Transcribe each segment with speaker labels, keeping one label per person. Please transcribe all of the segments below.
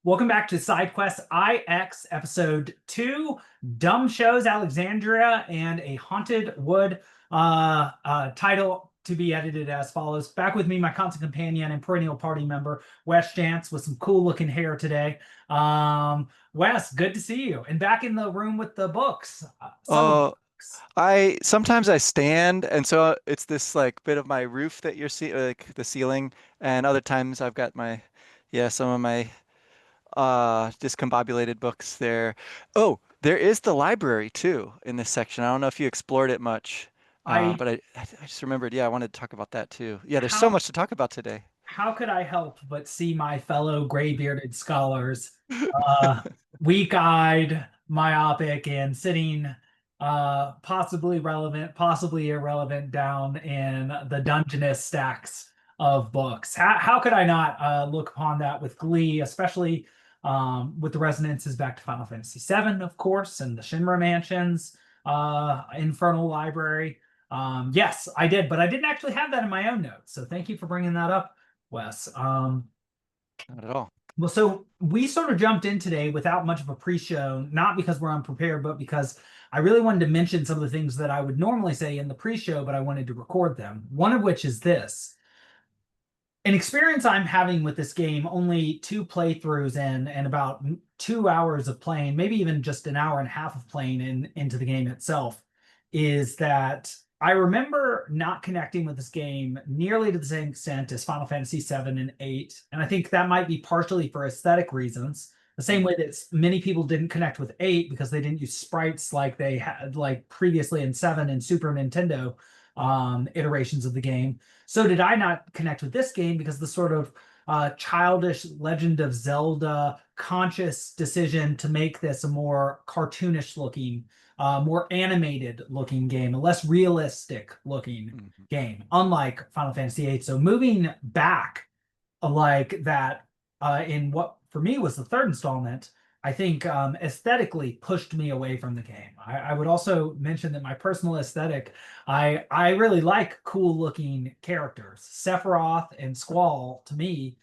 Speaker 1: Welcome back to SideQuest IX Episode 2, Dumb Shows Alexandria, and a Haunted Wood title to be edited as follows. Back with me, my constant companion and perennial party member, Wes Schantz, with some cool looking hair today. Wes, good to see you. And back in the room with the books, some of the
Speaker 2: Oh,
Speaker 1: books.
Speaker 2: I sometimes I stand, and so it's this like bit of my roof that you're see like the ceiling, and other times I've got my some of my discombobulated books there. Oh, there is the library too in this section. I don't know if you explored it much,
Speaker 1: I
Speaker 2: but I just remembered. Yeah, I wanted to talk about that too. Yeah, there's so
Speaker 1: how
Speaker 2: much to talk about today.
Speaker 1: how could I help but see my fellow gray-bearded scholars uh, weak-eyed, myopic, and sitting possibly relevant, possibly irrelevant down in the Dungeness stacks of books? How could I not look upon that with glee, especially with the resonances back to Final Fantasy VII, of course, and the Shinra Mansions, Infernal Library. Yes, I did, but I didn't actually have that in my own notes. So thank you for bringing that up, Wes.
Speaker 2: Not at all.
Speaker 1: Well, so we sort of jumped in today without much of a pre-show, not because we're unprepared, but because I really wanted to mention some of the things that I would normally say in the pre-show, but I wanted to record them. One of which is this. An experience I'm having with this game, only two playthroughs in and about 2 hours of playing, maybe even just an hour and a half of playing into the game itself, is that I remember not connecting with this game nearly to the same extent as Final Fantasy VII and VIII. And I think that might be partially for aesthetic reasons. The same way that many people didn't connect with VIII because they didn't use sprites like they had like previously in Seven and Super Nintendo iterations of the game. So did I not connect with this game because the sort of childish Legend of Zelda conscious decision to make this a more cartoonish looking, more animated looking game, a less realistic looking
Speaker 2: Mhm.
Speaker 1: game, unlike Final Fantasy VIII. So moving back like that in what for me was the third installment, I think aesthetically pushed me away from the game. I would also mention that my personal aesthetic, I really like cool looking characters. Sephiroth and Squall, to me,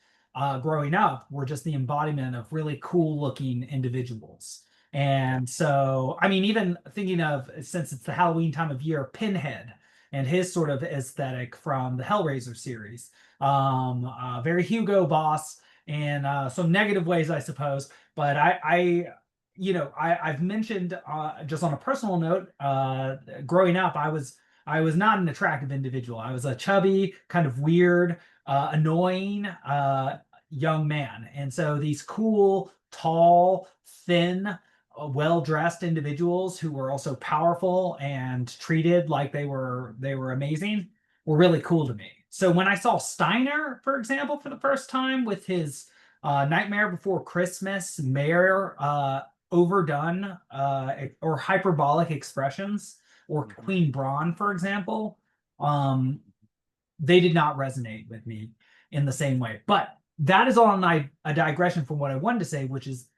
Speaker 1: growing up, were just the embodiment of really cool looking individuals. And so, I mean, even thinking of, since it's the Halloween time of year, Pinhead and his sort of aesthetic from the Hellraiser series, very Hugo Boss in some negative ways, I suppose. But I've mentioned just on a personal note, growing up, I was not an attractive individual. I was a chubby, kind of weird, annoying young man, and so these cool, tall, thin, well-dressed individuals who were also powerful and treated like they were amazing were really cool to me. So when I saw Steiner, for example, for the first time with his Nightmare Before Christmas, Mayor, overdone or hyperbolic expressions, or
Speaker 2: Mhm.
Speaker 1: Queen Braun, for example, um, they did not resonate with me in the same way. But that is all a digression from what I wanted to say, which is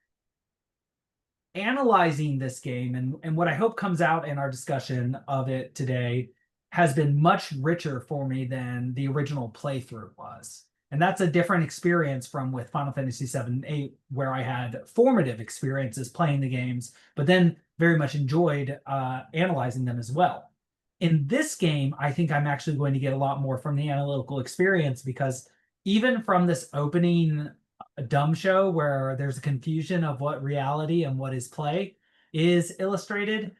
Speaker 1: analyzing this game, and what I hope comes out in our discussion of it today has been much richer for me than the original playthrough was. And that's a different experience from with Final Fantasy VII and VIII, where I had formative experiences playing the games, but then very much enjoyed analyzing them as well. In this game, I think I'm actually going to get a lot more from the analytical experience because even from this opening a dumb show where there's a confusion of what reality and what is play is illustrated.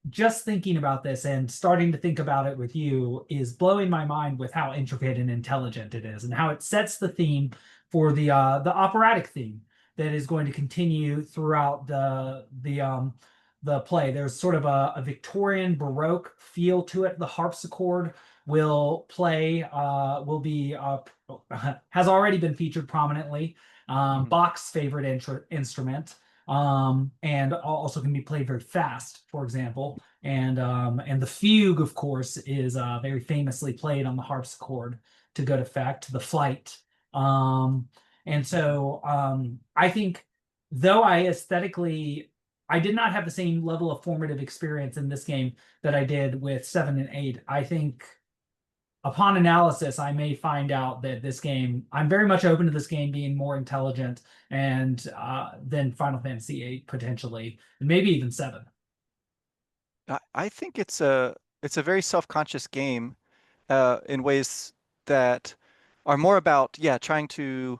Speaker 1: Just thinking about this and starting to think about it with you is blowing my mind with how intricate and intelligent it is, and how it sets the theme for the operatic theme that is going to continue throughout the play. There's sort of a Victorian Baroque feel to it. The harpsichord will play, will be has already been featured prominently.
Speaker 2: Mhm.
Speaker 1: Bach's favorite instrument, and also can be played very fast, for example. And the fugue, of course, is very famously played on the harpsichord to good effect. The flight, and so I think, though I did not have the same level of formative experience in this game that I did with seven and eight. I think upon analysis, I may find out that this game, I'm very much open to this game being more intelligent and than Final Fantasy VIII potentially, and maybe even seven.
Speaker 2: I think it's a very self-conscious game in ways that are more about, yeah, trying to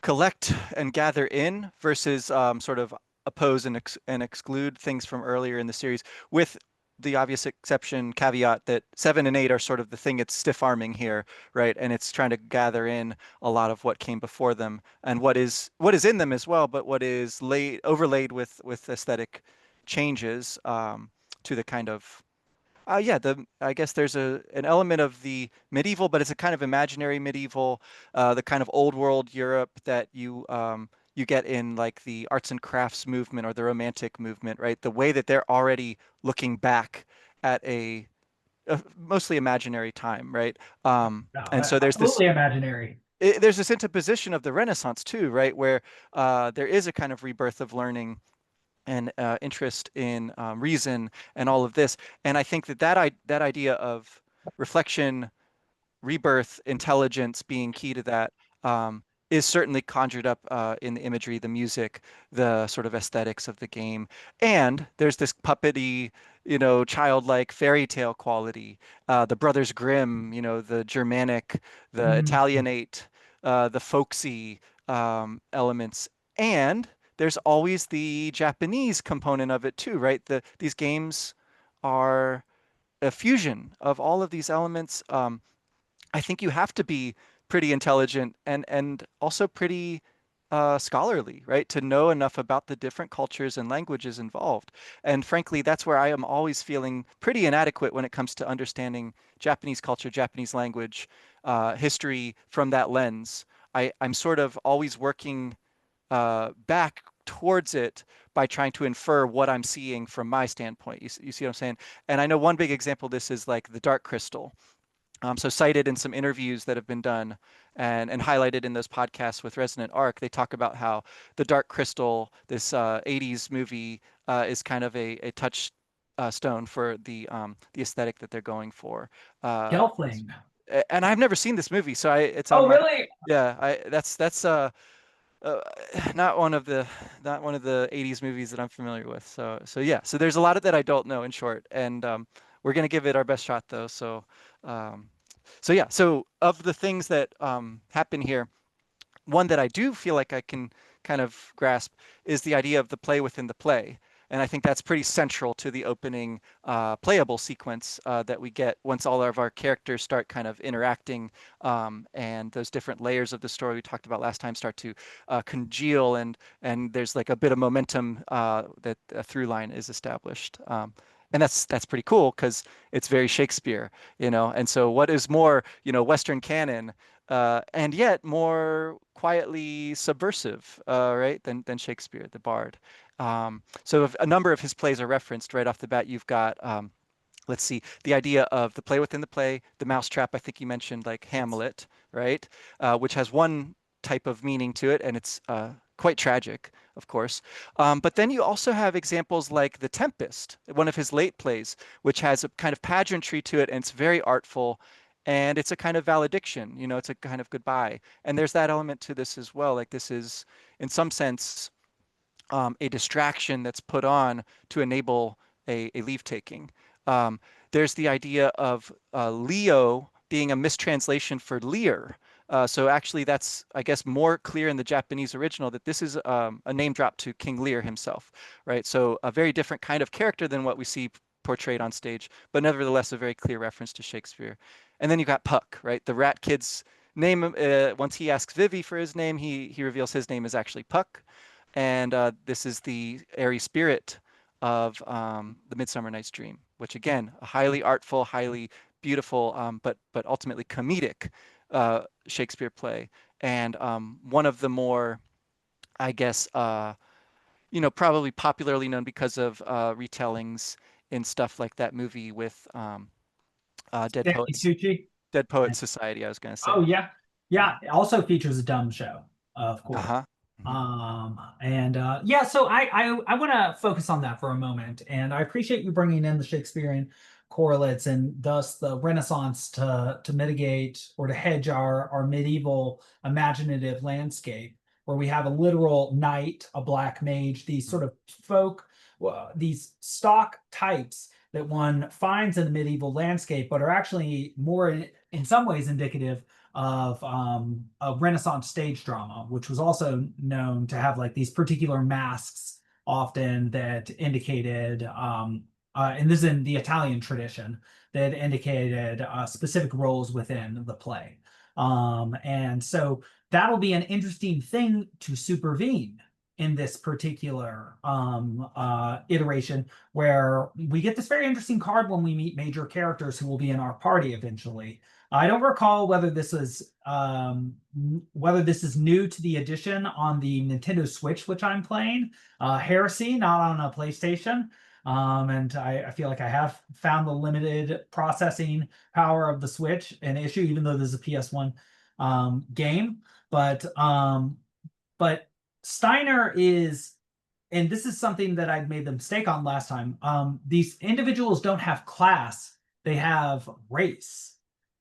Speaker 2: collect and gather in versus sort of oppose and exclude things from earlier in the series, with the obvious exception caveat that 7 and 8 are sort of the thing it's stiff arming here, right? And it's trying to gather in a lot of what came before them and what is in them as well, but what is laid overlaid with aesthetic changes to the kind of yeah, I guess there's an element of the medieval, but it's a kind of imaginary medieval, the kind of old world Europe that you get in like the arts and crafts movement or the romantic movement, right? The way that they're already looking back at a mostly imaginary time, right?
Speaker 1: No,
Speaker 2: And so
Speaker 1: absolutely imaginary.
Speaker 2: there's this interposition of the Renaissance too, right? Where there is a kind of rebirth of learning and interest in reason and all of this. And I think that idea of reflection, rebirth, intelligence being key to that um, is certainly conjured up in the imagery, the music, the sort of aesthetics of the game. And there's this puppety, childlike fairy tale quality. The Brothers Grimm, the Germanic, the
Speaker 1: Mhm.
Speaker 2: Italianate, the folksy elements. And there's always the Japanese component of it too, right? These games are a fusion of all of these elements. I think you have to be pretty intelligent and also pretty scholarly, right, to know enough about the different cultures and languages involved. And frankly, that's where I am always feeling pretty inadequate when it comes to understanding Japanese culture, Japanese language, history from that lens. I'm sort of always working back towards it by trying to infer what I'm seeing from my standpoint. You see what I'm saying? And I know one big example of this is like the Dark Crystal, so cited in some interviews that have been done and highlighted in those podcasts with Resonant Arc, they talk about how the Dark Crystal, this 80s movie, is kind of a touch stone for the aesthetic that they're going for. Uh,
Speaker 1: Gelfling.
Speaker 2: and I've never seen this movie, so it's on
Speaker 1: Oh,
Speaker 2: my
Speaker 1: really?
Speaker 2: yeah. That's uh, not one of the 80s movies that I'm familiar with. So yeah. So there's a lot of that I don't know in short, and we're gonna give it our best shot though. Um, so yeah, so of the things that happen here, one that I do feel like I can kind of grasp is the idea of the play within the play. And I think that's pretty central to the opening playable sequence that we get once all of our characters start kind of interacting and those different layers of the story we talked about last time start to congeal and there's like a bit of momentum that a through line is established. And that's pretty cool because it's very Shakespeare, And so what is more, Western canon and yet more quietly subversive, right, than Shakespeare, the Bard. So if a number of his plays are referenced right off the bat, you've got, let's see, the idea of the play within the play, the mousetrap, I think you mentioned like
Speaker 1: Yes.
Speaker 2: Hamlet, right, which has one type of meaning to it, and it's quite tragic, of course. But then you also have examples like The Tempest, one of his late plays, which has a kind of pageantry to it, and it's very artful, and it's a kind of valediction, it's a kind of goodbye. And there's that element to this as well. Like this is, in some sense, a distraction that's put on to enable a leave taking. Um, there's the idea of Leo being a mistranslation for Lear. So actually, that's, I guess, more clear in the Japanese original that this is a name drop to King Lear himself, right? So a very different kind of character than what we see portrayed on stage, but nevertheless a very clear reference to Shakespeare. And then you got Puck, right? The rat kid's name. Once he asks Vivi for his name, he reveals his name is actually Puck, and this is the airy spirit of the Midsummer Night's Dream, which again, a highly artful, highly beautiful, but ultimately comedic Shakespeare play, and one of the more, I guess, probably popularly known because of retellings in stuff like that movie with
Speaker 1: Stanley Tucci.
Speaker 2: Dead Poets Society. I was gonna say.
Speaker 1: Oh yeah, yeah. It also features a dumb show, of course.
Speaker 2: Uh-huh. Mhm.
Speaker 1: And yeah, so I want to focus on that for a moment, and I appreciate you bringing in the Shakespearean correlates and thus the Renaissance to mitigate or to hedge our medieval imaginative landscape, where we have a literal knight, a black mage, these sort of folk, these stock types that one finds in the medieval landscape, but are actually more in some ways indicative of a Renaissance stage drama, which was also known to have like these particular masks often that indicated, and this is in the Italian tradition, that indicated specific roles within the play. And so that'll be an interesting thing to supervene in this particular iteration, where we get this very interesting card when we meet major characters who will be in our party eventually. I don't recall whether this is new to the edition on the Nintendo Switch, which I'm playing. Heresy, not on a PlayStation. And I feel like I have found the limited processing power of the Switch an issue, even though this is a PS1 game. But Steiner is, and this is something that I made the mistake on last time. These individuals don't have class; they have race.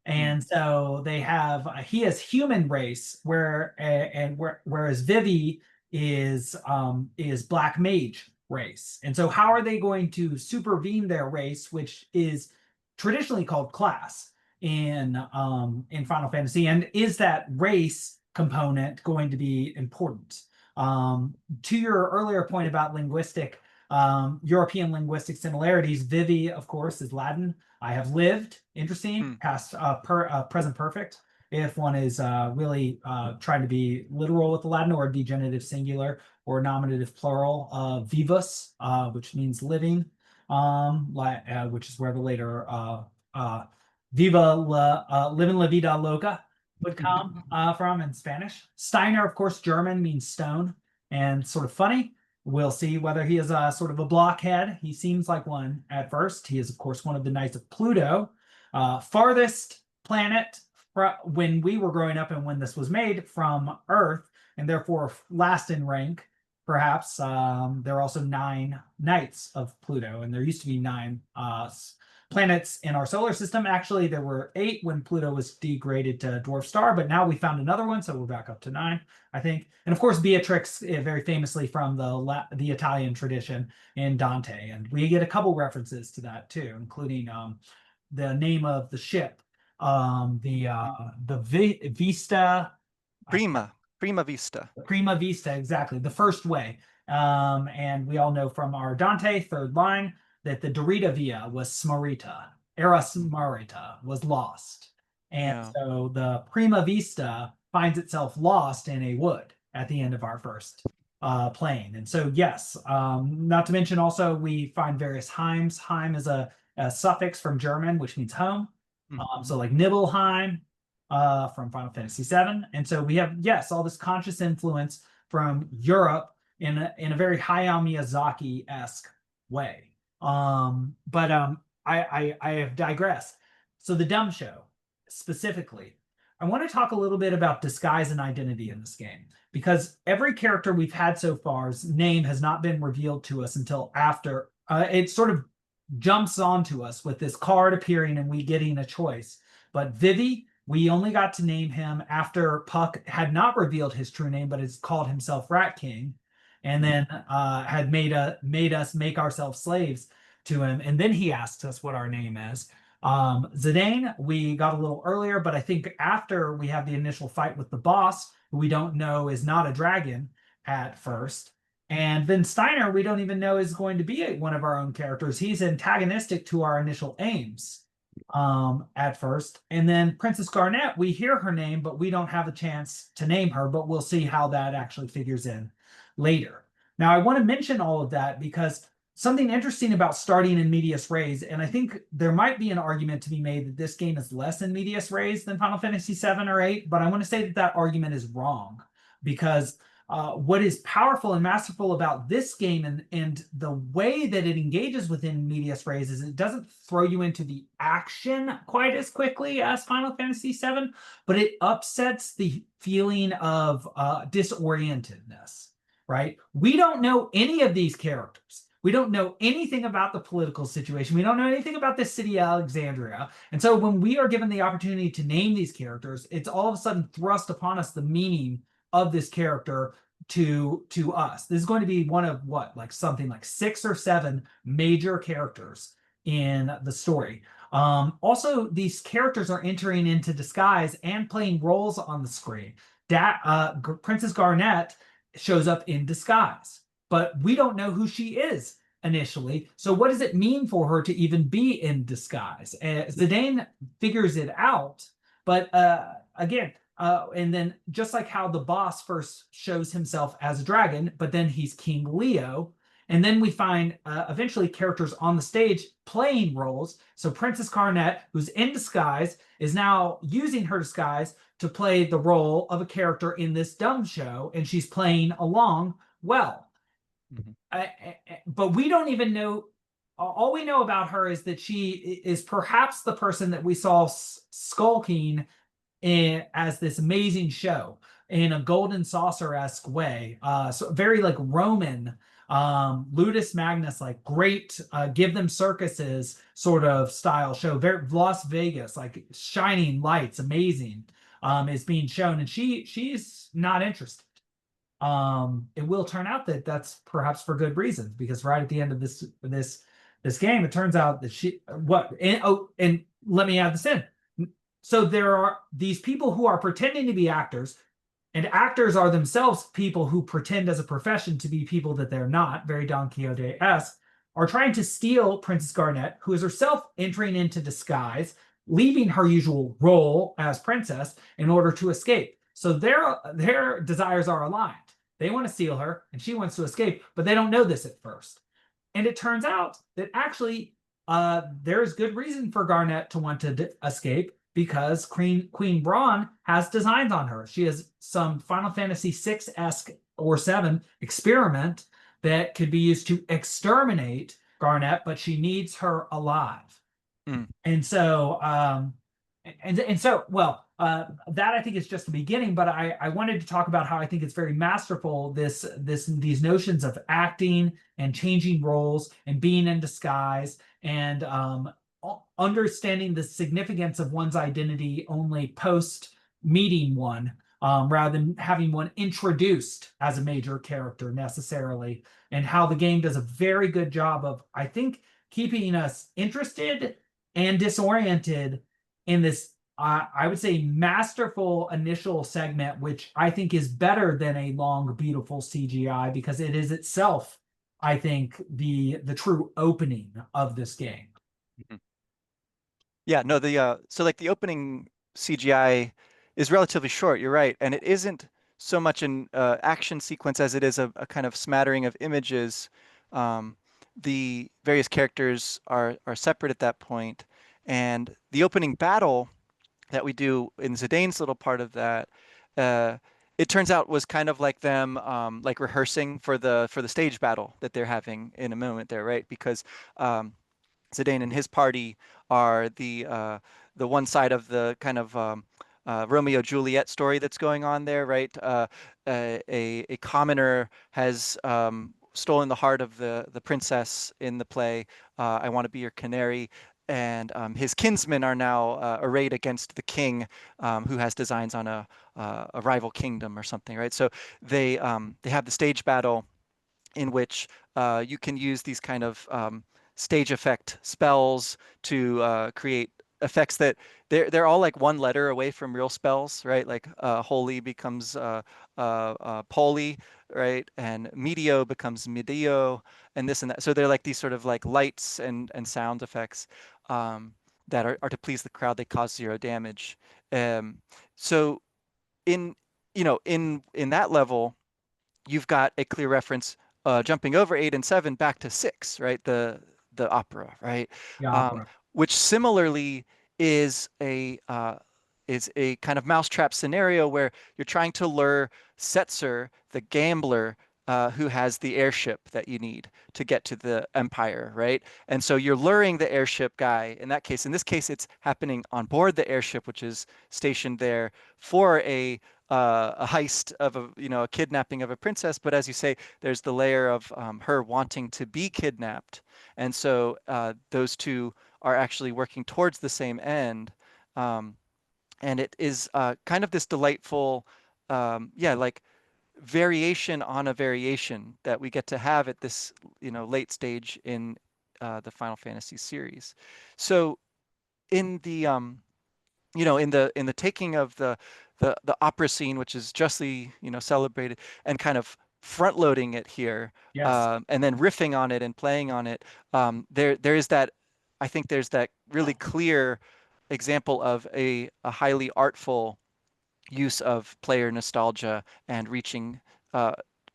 Speaker 1: And so they have he has human race, whereas Vivi is black mage race. And so how are they going to supervene their race, which is traditionally called class in Final Fantasy? And is that race component going to be important? To your earlier point about linguistic, European linguistic similarities, Vivi, of course, is Latin. I have lived, interesting, past, present perfect. If one is really trying to be literal with the Latin, or be genitive singular or nominative plural, vivus, which means living, which is where the later living la vida loca would come from in Spanish. Steiner, of course, German, means stone, and sort of funny. We'll see whether he is a sort of a blockhead. He seems like one at first. He is, of course, one of the Knights of Pluto, farthest planet when we were growing up and when this was made from Earth, and therefore last in rank. Perhaps there are also 9 Knights of Pluto, and there used to be 9 planets in our solar system. Actually, there were 8 when Pluto was degraded to dwarf star, but now we found another one, so we're back up to 9, I think. And of course, Beatrix, very famously from the Italian tradition in Dante, and we get a couple references to that too, including the name of the ship, Vista.
Speaker 2: Prima Vista.
Speaker 1: Prima Vista, exactly. The first way. And we all know from our Dante third line that the Dorita Via was Smarita. Era Smarita was lost. And so the Prima Vista finds itself lost in a wood at the end of our first plane. And so, yes, not to mention also we find various heims. Heim is a suffix from German, which means home. So like Nibelheim, from Final Fantasy VII. And so we have, yes, all this conscious influence from Europe in a very Hayao Miyazaki-esque way. I have digressed. So the dumb show, specifically, I want to talk a little bit about disguise and identity in this game, because every character we've had so far's name has not been revealed to us until after it sort of jumps onto us with this card appearing and we getting a choice. But Vivi, we only got to name him after Puck had not revealed his true name, but has called himself Rat King, and then had made us make ourselves slaves to him. And then he asked us what our name is. Zidane, we got a little earlier, but I think after we have the initial fight with the boss, who we don't know is not a dragon at first. And then Steiner, we don't even know is going to be one of our own characters. He's antagonistic to our initial aims at first. And then Princess Garnet, we hear her name, but we don't have a chance to name her, but we'll see how that actually figures in later. Now, I want to mention all of that because something interesting about starting in medias res, and I think there might be an argument to be made that this game is less in medias res than Final Fantasy VII or 8, but I want to say that that argument is wrong, because what is powerful and masterful about this game and the way that it engages within medias res is it doesn't throw you into the action quite as quickly as Final Fantasy VII, but it upsets the feeling of disorientedness, right? We don't know any of these characters. We don't know anything about the political situation. We don't know anything about the city of Alexandria. And so when we are given the opportunity to name these characters, it's all of a sudden thrust upon us the meaning of this character to us. This is going to be one of what, like something like 6 or 7 major characters in the story. Also, these characters are entering into disguise and playing roles on the screen. Princess Garnet shows up in disguise, but we don't know who she is initially. So, what does it mean for her to even be in disguise? Zidane figures it out, but again, and then just like how the boss first shows himself as a dragon, but then he's King Leo. And then we find eventually characters on the stage playing roles. So Princess Garnet, who's in disguise, is now using her disguise to play the role of a character in this dumb show, and she's playing along well.
Speaker 2: Mhm.
Speaker 1: But we don't even know. All we know about her is that she is perhaps the person that we saw skulking as this amazing show in a golden saucer-esque way. So very like Roman, Ludus Magnus, like great give them circuses sort of style show. Very Las Vegas, like shining lights, amazing, is being shown, and she's not interested. It will turn out that that's perhaps for good reasons, because right at the end of this game, it turns out that and let me add this in. So there are these people who are pretending to be actors, and actors are themselves people who pretend as a profession to be people that they're not, very Don Quixote-esque, are trying to steal Princess Garnet, who is herself entering into disguise, leaving her usual role as princess in order to escape. So their desires are aligned. They want to steal her, and she wants to escape, but they don't know this at first. And it turns out that actually there is good reason for Garnet to want to escape, because Queen Braun has designs on her. She has some Final Fantasy VI-esque or 7 experiment that could be used to exterminate Garnet, but she needs her alive.
Speaker 2: Mm.
Speaker 1: And so, that I think is just the beginning. But I wanted to talk about how I think it's very masterful, these notions of acting and changing roles and being in disguise, and understanding the significance of one's identity only post meeting one, rather than having one introduced as a major character necessarily, and how the game does a very good job of, I think, keeping us interested and disoriented in this, I would say, masterful initial segment, which I think is better than a long, beautiful CGI, because it is itself, I think, the true opening of this game.
Speaker 2: Mhm. Yeah, no, so like the opening CGI is relatively short, you're right, and it isn't so much an action sequence as it is a kind of smattering of images. Um, the various characters are separate at that point, and the opening battle that we do in Zidane's little part of that, uh, it turns out was kind of like them like rehearsing for the stage battle that they're having in a moment there, right? Because Zidane and his party are the one side of the kind of Romeo Juliet story that's going on there, right? A commoner has stolen the heart of the princess in the play. I want to be your canary. And his kinsmen are now arrayed against the king, who has designs on a rival kingdom or something, right? So they have the stage battle in which you can use these kind of stage effect spells to create effects that they're all like one letter away from real spells, right? Like holy becomes poly, right? And medio becomes medio, and this and that. So they're like these sort of like lights and sound effects that are to please the crowd. They cause 0 damage. So in in that level, you've got a clear reference jumping over 8 and 7 back to 6, right? The opera, right?
Speaker 1: The
Speaker 2: Um,
Speaker 1: opera.
Speaker 2: which similarly is a kind of mousetrap scenario where you're trying to lure Setzer, the gambler, who has the airship that you need to get to the Empire, right? And so you're luring the airship guy. In this case, it's happening on board the airship, which is stationed there for a heist of a kidnapping of a princess, but as you say, there's the layer of her wanting to be kidnapped, and so those two are actually working towards the same end. Um, and it is kind of this delightful, yeah, like variation on a variation that we get to have at this, late stage in the Final Fantasy series. So in the in the taking of the opera scene, which is justly celebrated, and kind of front loading it here,
Speaker 1: Yes.
Speaker 2: and then riffing on it and playing on it, there is that. I think there's that really clear example of a highly artful use of player nostalgia and reaching uh,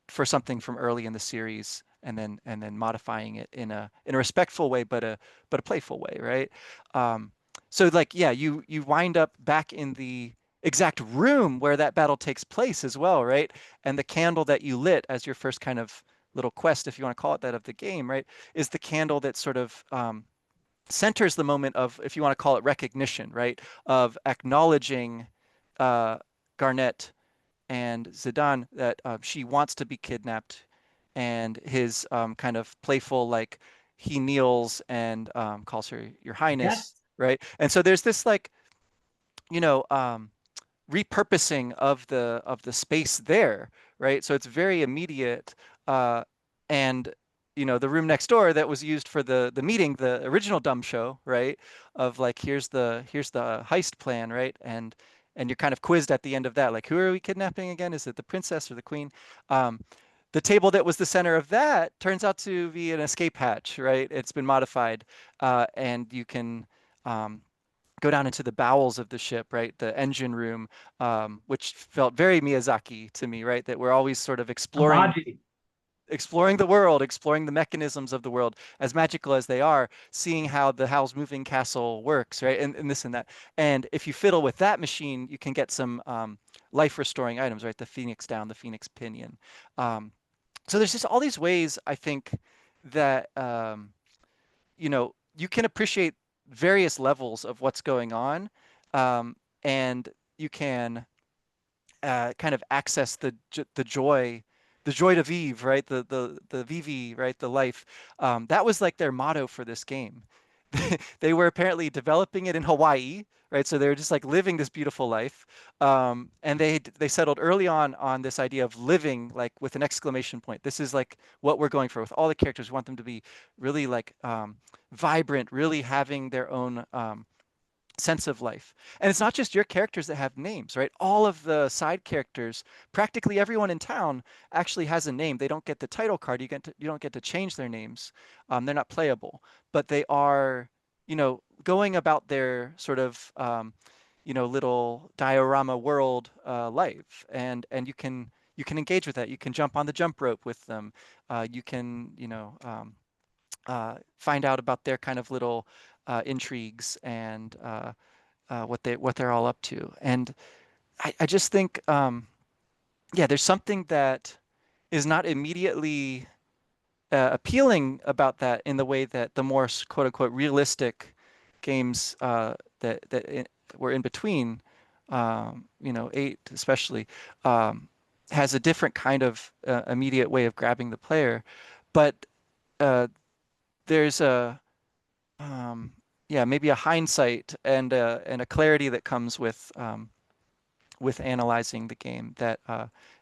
Speaker 2: for something from early in the series, and then modifying it in a respectful way, but a playful way, right? Um, so like, yeah, you wind up back in the exact room where that battle takes place as well, right? And the candle that you lit as your first kind of little quest, if you want to call it that, of the game, right, is the candle that sort of centers the moment of, if you want to call it recognition, right, of acknowledging uh, Garnet and Zidane that she wants to be kidnapped, and his kind of playful, like, he kneels and calls her Your Highness,
Speaker 1: Yes.
Speaker 2: right? And so there's this, like, you know, um, repurposing of the space there, right? So it's very immediate, and the room next door that was used for the meeting, the original dumb show, right? Of like, here's the heist plan, right? And you're kind of quizzed at the end of that, like, who are we kidnapping again? Is it the princess or the queen? Um, the table that was the center of that turns out to be an escape hatch, right? It's been modified, and you can um, go down into the bowels of the ship, right? The engine room, which felt very Miyazaki to me, right? That we're always sort of
Speaker 1: Amaji.
Speaker 2: exploring the world, exploring the mechanisms of the world, as magical as they are, seeing how the Howl's Moving Castle works, right? And this and that. And if you fiddle with that machine, you can get some life restoring items, right? The Phoenix Down, the Phoenix Pinion. Um, so there's just all these ways, I think, that you can appreciate various levels of what's going on, um, and you can kind of access the joy, the joy de vivre, right? The vivi, right? The life. That was like their motto for this game. They were apparently developing it in Hawaii, right? So they were just like living this beautiful life, and they settled early on this idea of living, like, with an exclamation point. This is like what we're going for with all the characters. We want them to be really, like, vibrant, really having their own sense of life. And it's not just your characters that have names, right? All of the side characters, practically everyone in town actually has a name. They don't get the title card. You don't get to change their names. They're not playable, but they are, going about their sort of, little diorama world life, and you can engage with that. You can jump on the jump rope with them. You can, find out about their kind of little intrigues, and what they're all up to. And I just think, yeah, there's something that is not immediately appealing about that, in the way that the more quote unquote realistic games that were in between, 8 especially, has a different kind of immediate way of grabbing the player. But uh, there's um, yeah, maybe a hindsight and a clarity that comes with analyzing the game that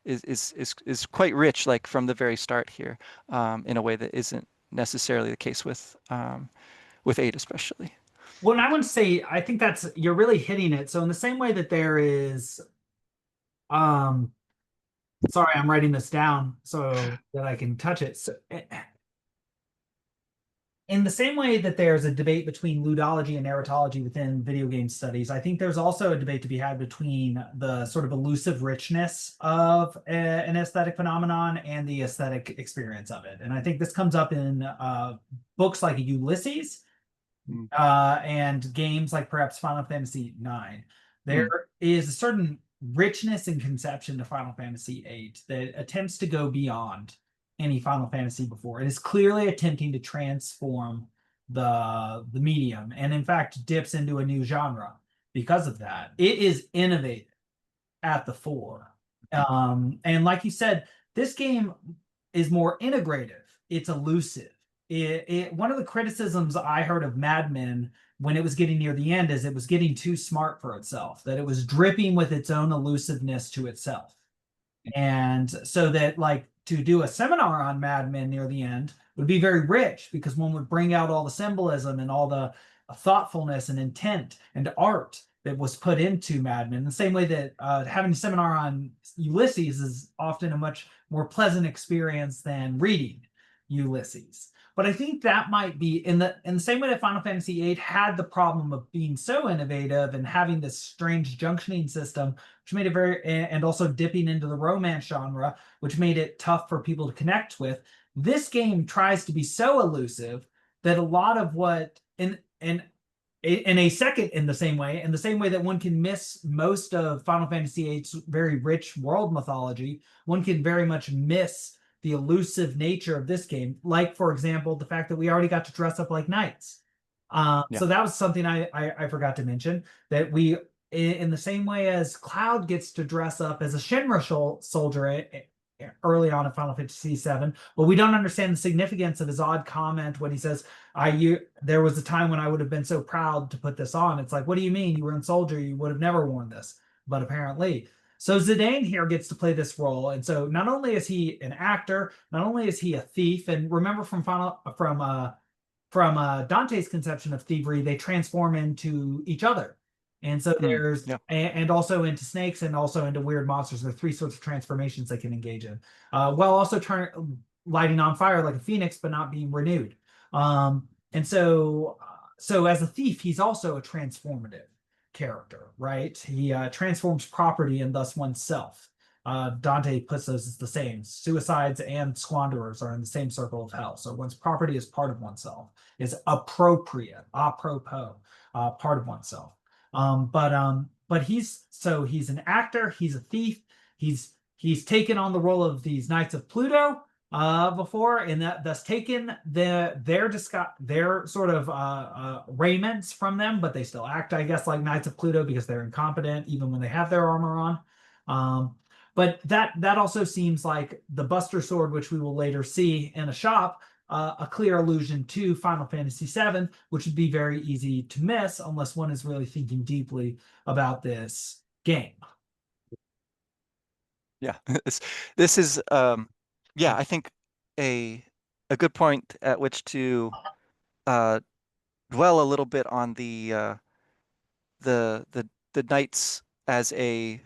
Speaker 2: is quite rich, like, from the very start here, in a way that isn't necessarily the case with 8 especially.
Speaker 1: Well, and I would say I think that's you're really hitting it. So in the same way that there is, um, sorry, I'm writing this down so that I can touch it. So, in the same way that there's a debate between ludology and narratology within video game studies, I think there's also a debate to be had between the sort of elusive richness of an aesthetic phenomenon and the aesthetic experience of it. And I think this comes up in books like Ulysses,
Speaker 2: Mm.
Speaker 1: and games like perhaps Final Fantasy IX. There
Speaker 2: Mm.
Speaker 1: is a certain richness in conception to Final Fantasy VIII that attempts to go beyond any Final Fantasy before. It is clearly attempting to transform the medium, and in fact dips into a new genre because of that. It is innovative at the fore. And like you said, this game is more integrative. It's elusive. One of the criticisms I heard of Mad Men when it was getting near the end is it was getting too smart for itself, that it was dripping with its own elusiveness to itself. And so that like to do a seminar on Mad Men near the end would be very rich because one would bring out all the symbolism and all the thoughtfulness and intent and art that was put into Mad Men. The same way that having a seminar on Ulysses is often a much more pleasant experience than reading Ulysses. But I think that might be in the same way that Final Fantasy VIII had the problem of being so innovative and having this strange junctioning system, which made it very, and also dipping into the romance genre, which made it tough for people to connect with. This game tries to be so elusive that a lot of what in a second in the same way that one can miss most of Final Fantasy VIII's very rich world mythology, one can very much miss the elusive nature of this game. Like, for example, the fact that we already got to dress up like knights.
Speaker 2: Yeah.
Speaker 1: So that was something I forgot to mention, that we, in the same way as Cloud gets to dress up as a Shinra soldier early on in Final Fantasy VII, but we don't understand the significance of his odd comment when he says, there was a time when I would have been so proud to put this on. It's like, what do you mean? You were in Soldier, you would have never worn this. But apparently. So Zidane here gets to play this role. And so not only is he an actor, not only is he a thief, and remember from Dante's conception of thievery, they transform into each other. And so
Speaker 2: Mm,
Speaker 1: there's
Speaker 2: yeah.
Speaker 1: and also into snakes and also into weird monsters. There are three sorts of transformations they can engage in, while also lighting on fire like a phoenix, but not being renewed. And so as a thief, he's also a transformative character, right? He transforms property and thus oneself. Dante puts those as the same. Suicides and squanderers are in the same circle of hell. So one's property is part of oneself, is appropriate, apropos, part of oneself. But he's an actor, he's a thief, he's taken on the role of these Knights of Pluto before, and that thus taken their sort of raiments from them, but they still act, I guess, like Knights of Pluto because they're incompetent even when they have their armor on. But that also seems like the Buster Sword, which we will later see in a shop, a clear allusion to Final Fantasy VII, which would be very easy to miss unless one is really thinking deeply about this game.
Speaker 2: Yeah. This is yeah, I think a a good point at which to uh dwell a little bit on the knights as a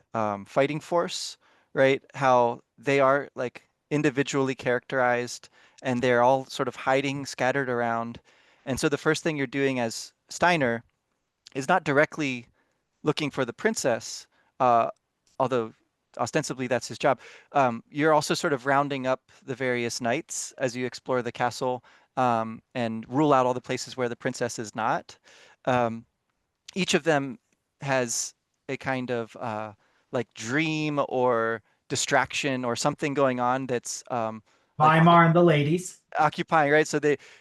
Speaker 2: fighting force, right? How they are like individually characterized and they're all sort of hiding, scattered around. And so the first thing you're doing as Steiner is not directly looking for the princess, uh, although ostensibly that's his job. You're also sort of rounding up the various knights as you explore the castle and rule out all the places where the princess is not. Um, each of them has a kind of like dream or distraction or something going on that's like
Speaker 1: Weimar and the ladies.
Speaker 2: occupying, right? So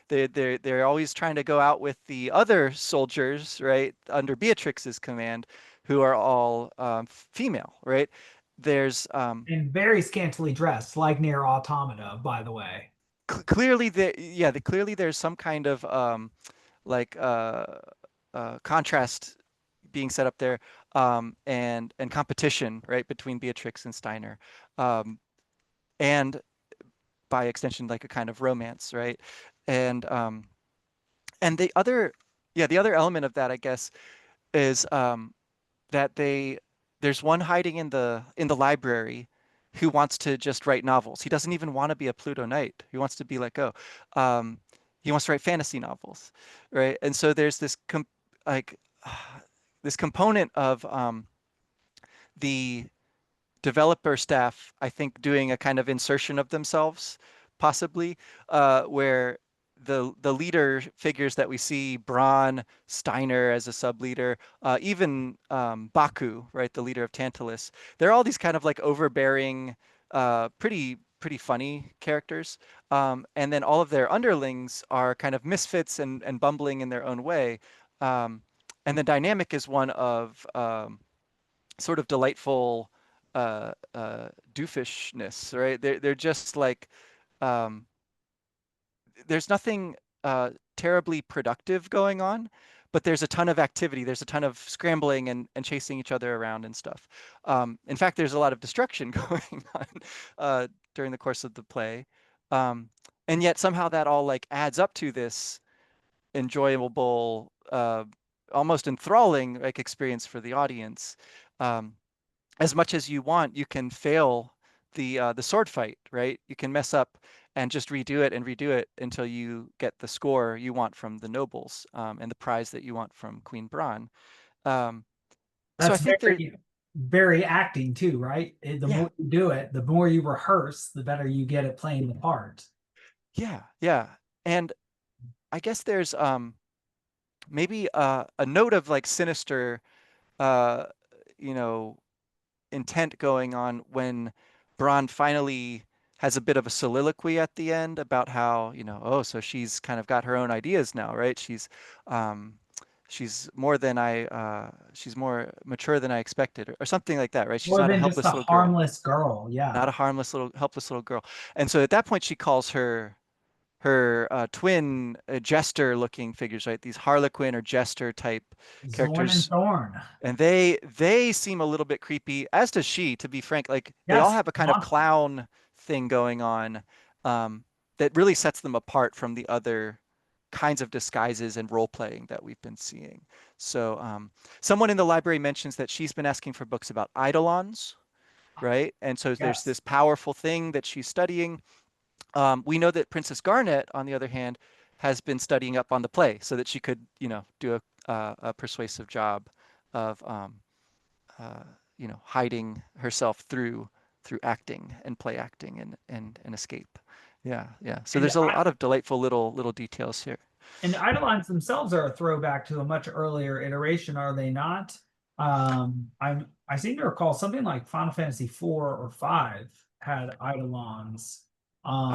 Speaker 2: they're always trying to go out with the other soldiers, right, under Beatrix's command, who are all female, right? There's
Speaker 1: And very scantily dressed, like near Automata, by the way.
Speaker 2: clearly clearly there's some kind of like contrast being set up there, and competition, right, between Beatrix and Steiner, and by extension, like a kind of romance, right? And and the other, yeah, the other element of that, I guess, is that there's one hiding in the library who wants to just write novels. He doesn't even want to be a Pluto Knight. He wants to be let go. Um, he wants to write fantasy novels, right? And so there's this like this component of the developer staff, I think, doing a kind of insertion of themselves, possibly, where the leader figures that we see, Braun, Steiner as a sub-leader, even Baku, right, the leader of Tantalus, they're all these kind of like overbearing, pretty funny characters. And then all of their underlings are kind of misfits and bumbling in their own way. Um, and the dynamic is one of sort of delightful doofishness, right? They're just like um, there's nothing terribly productive going on, but there's a ton of activity. There's a ton of scrambling and chasing each other around and stuff. In fact, there's a lot of destruction going on during the course of the play. Um, and yet somehow that all like adds up to this enjoyable, almost enthralling like experience for the audience. Um, as much as you want, you can fail the sword fight, right? You can mess up and just redo it until you get the score you want from the nobles and the prize that you want from Queen Braun. Um, so I
Speaker 1: That's
Speaker 2: think there,
Speaker 1: very acting too, right? The
Speaker 2: yeah,
Speaker 1: more you do it, the more you rehearse, the better you get at playing the part.
Speaker 2: yeah. And I guess there's maybe a note of like sinister, uh, you know, intent going on when Braun finally has a bit of a soliloquy at the end about how, oh, so she's kind of got her own ideas now, right? Um, she's more mature than I expected, or something like that, right? She's
Speaker 1: More
Speaker 2: not a
Speaker 1: than just a
Speaker 2: helpless little girl,
Speaker 1: harmless girl.
Speaker 2: not
Speaker 1: Yeah.
Speaker 2: a harmless little, helpless little girl. And so at that point, she calls her twin jester looking figures, right? These Harlequin or jester type
Speaker 1: Zorn and
Speaker 2: characters,
Speaker 1: Thorn.
Speaker 2: and they seem a little bit creepy, as does she, to be frank. Like they all
Speaker 1: Yes,
Speaker 2: have a kind of
Speaker 1: monster.
Speaker 2: clown thing going on that really sets them apart from the other kinds of disguises and role playing that we've been seeing. So someone in the library mentions that she's been asking for books about eidolons, right? And so there's
Speaker 1: Yes.
Speaker 2: this powerful thing that she's studying. We know that Princess Garnet, on the other hand, has been studying up on the play so that she could, do a persuasive job of uh, hiding herself through acting and play acting and escape. Yeah. So
Speaker 1: And
Speaker 2: there's a lot of delightful little details here.
Speaker 1: and Eidolons themselves are a throwback to a much earlier iteration, are they not? I seem to recall something like Final Fantasy 4 or 5 had Eidolons. Um,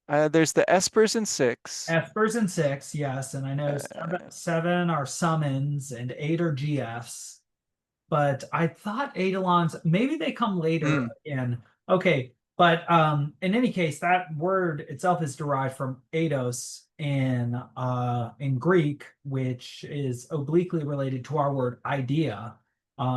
Speaker 2: I there's the Espers in six.
Speaker 1: Espers and 6, yes, and I know
Speaker 2: Uh,
Speaker 1: seven are summons and 8 are GFs. But I thought Eidolons, maybe they come later
Speaker 2: mm,
Speaker 1: in. Okay, but in any case, that word itself is derived from eidos in Greek, which is obliquely related to our word idea,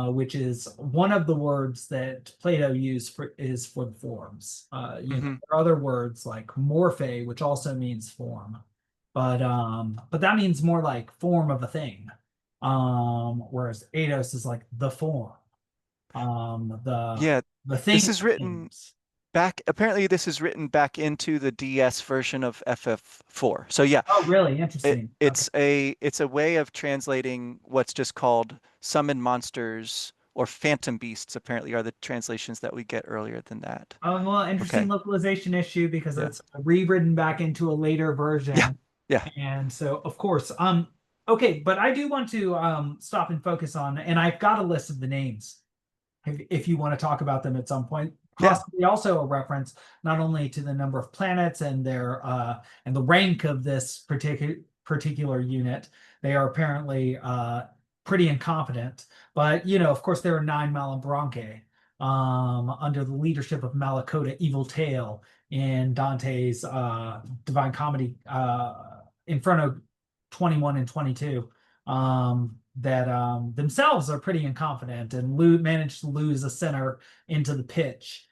Speaker 1: which is one of the words that Plato used for the forms.
Speaker 2: hmm
Speaker 1: There are other words like morphe, which also means form, but that means more like form of a thing. Whereas eidos is like the form,
Speaker 2: Yeah,
Speaker 1: the
Speaker 2: this
Speaker 1: thing
Speaker 2: is
Speaker 1: of
Speaker 2: written
Speaker 1: things.
Speaker 2: back. Apparently, this is written back into the DS version of FF4. So yeah,
Speaker 1: Oh, really?
Speaker 2: it,
Speaker 1: Interesting. Okay.
Speaker 2: it's a it's a way of translating what's just called summon monsters or phantom beasts. Apparently, are the translations that we get earlier than that.
Speaker 1: Oh, well, interesting
Speaker 2: Okay.
Speaker 1: localization issue because
Speaker 2: Yeah.
Speaker 1: it's rewritten back into a later
Speaker 2: Yeah.
Speaker 1: version.
Speaker 2: Yeah.
Speaker 1: And so, of course, okay, but I do want to stop and focus on, and I've got a list of the names if you want to talk about them at some point.
Speaker 2: Yeah.
Speaker 1: Possibly also a reference not only to the number of planets and their and the rank of this particular unit. They are apparently pretty incompetent, but of course, there are 9 Malambranche under the leadership of Malakota, Evil Tale, in Dante's Divine Comedy, Inferno 21 and 22. That themselves are pretty incompetent and managed to lose a center into the pitch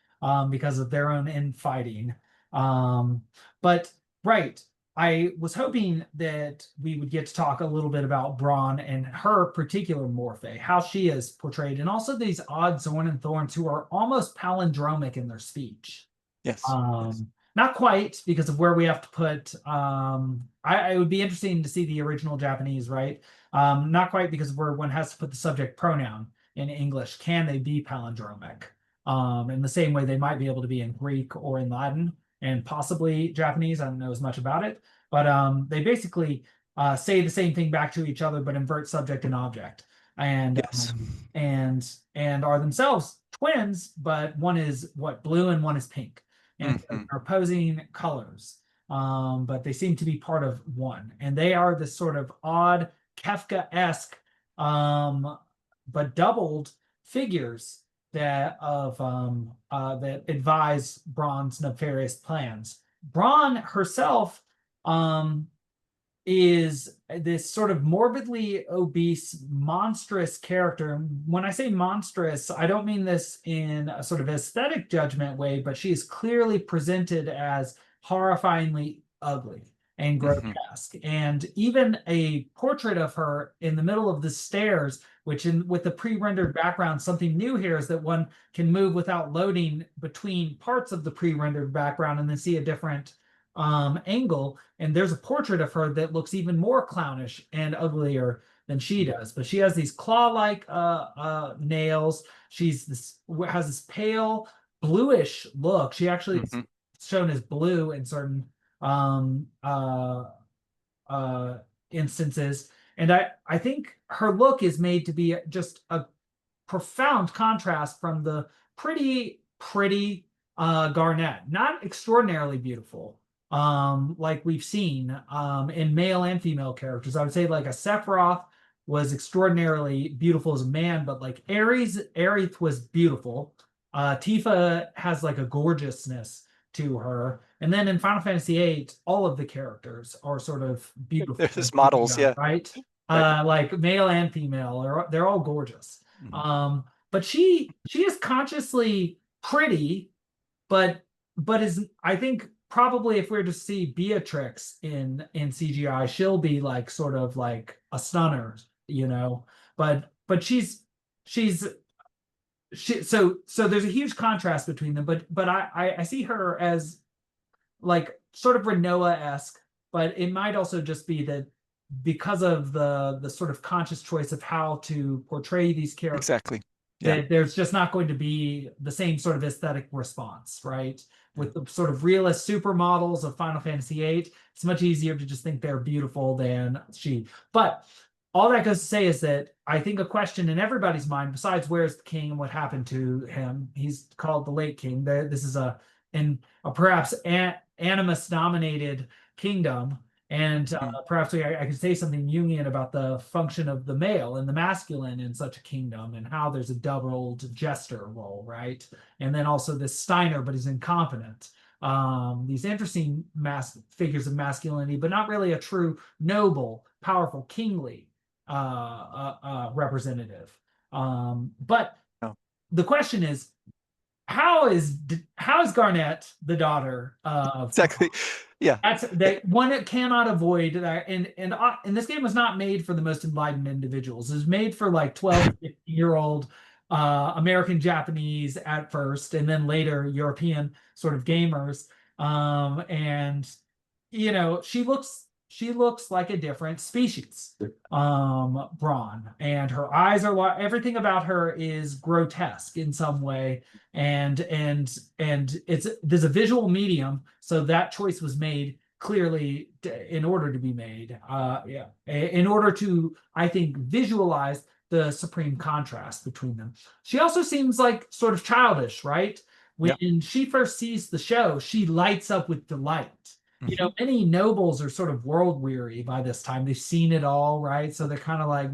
Speaker 1: because of their own infighting. Um, but right, I was hoping that we would get to talk a little bit about Braun and her particular morphe, how she is portrayed, and also these odd Zorn and Thorns who are almost palindromic in their speech.
Speaker 2: Yes. Yes.
Speaker 1: Not quite because of where we have to put. It would be interesting to see the original Japanese, right? Not quite because of where one has to put the subject pronoun in English. Can they be palindromic? In the same way they might be able to be in Greek or in Latin and possibly Japanese. I don't know as much about it, but they basically say the same thing back to each other, but invert subject and object, and
Speaker 2: Yes.
Speaker 1: and are themselves twins, but one is what blue and one is pink, and so
Speaker 2: hmm
Speaker 1: they're opposing colors. But they seem to be part of one, and they are this sort of odd Kafka-esque, but doubled figures that advise Braun's nefarious plans. Braun herself um is this sort of morbidly obese, monstrous character. When I say monstrous, I don't mean this in a sort of aesthetic judgment way, but she is clearly presented as horrifyingly ugly and
Speaker 2: Hmm.
Speaker 1: grotesque. And even a portrait of her in the middle of the stairs, which in with the pre-rendered background, something new here is that one can move without loading between parts of the pre-rendered background and then see a different angle, and there's a portrait of her that looks even more clownish and uglier than she does. But she has these claw-like nails. She's this has this pale bluish look. She actually is
Speaker 2: Hmm.
Speaker 1: shown as blue in certain um, uh, uh, instances, and I think her look is made to be just a profound contrast from the pretty Garnet, not extraordinarily beautiful, like we've seen in male and female characters. I would say like a Sephiroth was extraordinarily beautiful as a man, but like Aerith was beautiful. Tifa has like a gorgeousness to her. And then in Final Fantasy VIII, all of the characters are sort of beautiful,
Speaker 2: There's models, yeah,
Speaker 1: right?
Speaker 2: right.
Speaker 1: Like male and female, they're all gorgeous.
Speaker 2: Mhm.
Speaker 1: But she is consciously pretty, but is I think probably if we were to see Beatrix in CGI, she'll be like sort of like a stunner, you know. But she's so there's a huge contrast between them. But I see her as like sort of Renoa-esque, but it might also just be that because of the sort of conscious choice of how to portray these characters,
Speaker 2: Exactly. Yeah.
Speaker 1: that there's just not going to be the same sort of aesthetic response, right?
Speaker 2: Yeah.
Speaker 1: With the sort of realist supermodels of Final Fantasy VIII, it's much easier to just think they're beautiful than she. But all that goes to say is that I think a question in everybody's mind, besides where's the king and what happened to him, he's called the late king. This is in a perhaps animus dominated kingdom, and
Speaker 2: Mhm.
Speaker 1: perhaps I could say something Jungian about the function of the male and the masculine in such a kingdom, and how there's a doubled jester role, right? And then also this Steiner, but he's incompetent. These interesting figures of masculinity, but not really a true noble, powerful, kingly representative. But
Speaker 2: Oh,
Speaker 1: the question is, how is Garnet the daughter of
Speaker 2: exactly. Yeah.
Speaker 1: that's that one that cannot avoid that, and this game was not made for the most enlightened individuals. It was made for like 12 to 15-year-old American Japanese at first, and then later European sort of gamers. And she looks like a different species, Braun, and her eyes are everything about her is grotesque in some way, and there's a visual medium, so that choice was made clearly in order to be made, yeah, in order to, I think, visualize the supreme contrast between them. She also seems like sort of childish, right?
Speaker 2: Yeah.
Speaker 1: When she first sees the show, she lights up with delight.
Speaker 2: Hmm.
Speaker 1: Many nobles are sort of world weary by this time. They've seen it all, right? So they're kind of like,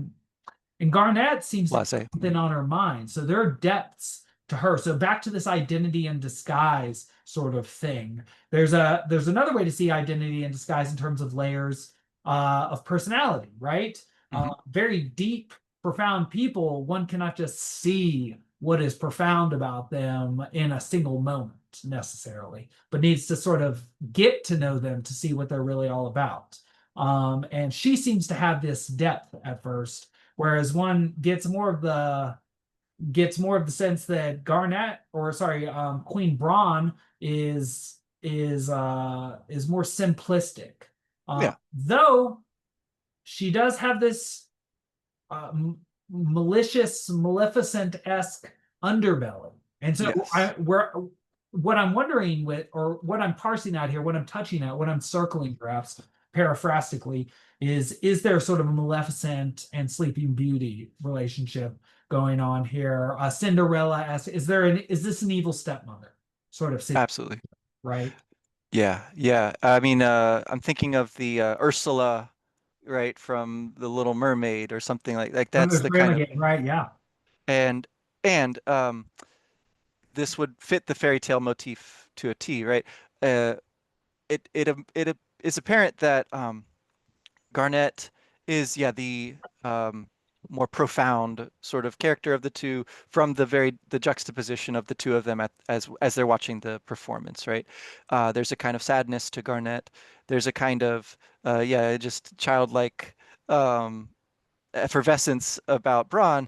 Speaker 1: and Garnett seems to have
Speaker 2: Blase.
Speaker 1: something on her mind. So there are depths to her. So back to this identity and disguise sort of thing. There's another way to see identity and disguise in terms of layers of personality, right?
Speaker 2: Hmm.
Speaker 1: Very deep, profound people, one cannot just see what is profound about them in a single moment necessarily, but needs to sort of get to know them to see what they're really all about. And she seems to have this depth at first, whereas one gets more of the sense that Garnet, or sorry, Queen Braun is more simplistic.
Speaker 2: Yeah.
Speaker 1: Though she does have this uh, malicious, Maleficent-esque underbelly. And so
Speaker 2: Yes.
Speaker 1: what I'm wondering with, or what I'm parsing out here, what I'm touching at, what I'm circling perhaps paraphrastically, is there sort of a Maleficent and Sleeping Beauty relationship going on here? Cinderella as is this an evil stepmother sort of situation,
Speaker 2: Absolutely.
Speaker 1: right?
Speaker 2: Yeah. Yeah. I mean, I'm thinking of the Ursula, right, from The Little Mermaid or something like
Speaker 1: From
Speaker 2: that's
Speaker 1: the
Speaker 2: the kind of
Speaker 1: Frame right? Yeah.
Speaker 2: and and this would fit the fairy tale motif to a T, right? Uh, it is apparent that Garnet is, yeah, the um, more profound sort of character of the two from the juxtaposition of the two of them as they're watching the performance, right? There's a kind of sadness to Garnet. There's a kind of yeah, just childlike um, effervescence about Braun,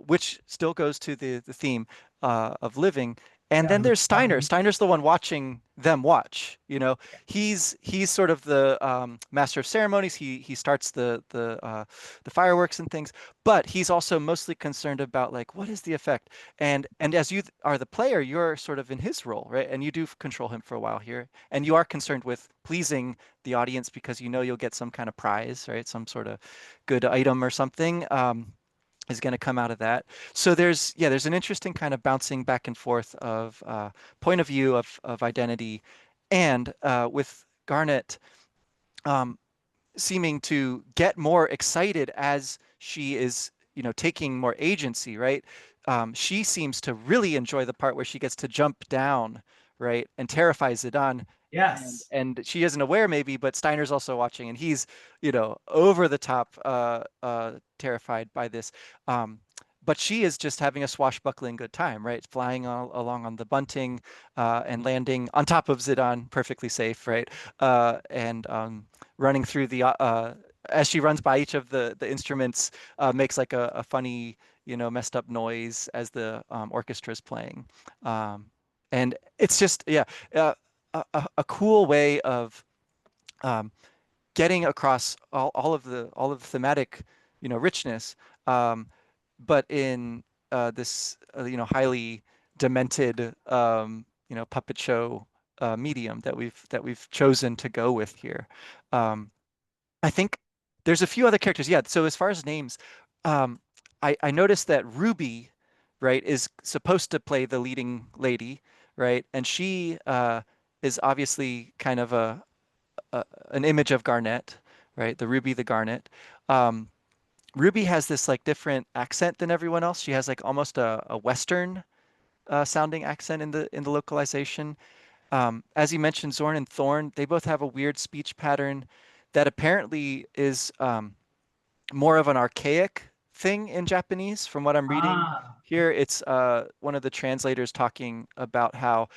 Speaker 2: which still goes to the theme of living. And
Speaker 1: Yeah,
Speaker 2: then there's Steiner.
Speaker 1: responding.
Speaker 2: Steiner's the one watching them watch. You know, he's sort of the master of ceremonies. He starts the fireworks and things, but he's also mostly concerned about like what is the effect. And as you are the player, you're sort of in his role, right? And you do control him for a while here, and you are concerned with pleasing the audience because you know you'll get some kind of prize, right? Some sort of good item or something is going to come out of that. So there's an interesting kind of bouncing back and forth of point of view of identity, and with Garnet um, seeming to get more excited as she is, taking more agency, right? She seems to really enjoy the part where she gets to jump down, right, and terrifies Zidane. And
Speaker 1: Yes.
Speaker 2: and she isn't aware maybe, but Steiner's also watching, and he's, over the top terrified by this. Um, but she is just having a swashbuckling good time, right? Flying along on the bunting and landing on top of Zidane, perfectly safe, right? And running through as she runs by each of the instruments, makes like a funny, messed up noise as the orchestra is playing. Um, and it's just, yeah, a cool way of um, getting across all of the thematic, richness, um, but in this, highly demented, puppet show medium that we've chosen to go with here. Um, I think there's a few other characters. Yeah. So as far as names, um, I noticed that Ruby, right, is supposed to play the leading lady, right, and she is obviously kind of an image of Garnet, right, the Ruby the Garnet. Um, Ruby has this like different accent than everyone else. She has like almost a Western sounding accent in the localization. As you mentioned, Zorn and Thorn, they both have a weird speech pattern that apparently is more of an archaic thing in Japanese. From what I'm reading
Speaker 1: Ah,
Speaker 2: here, it's one of the translators talking about how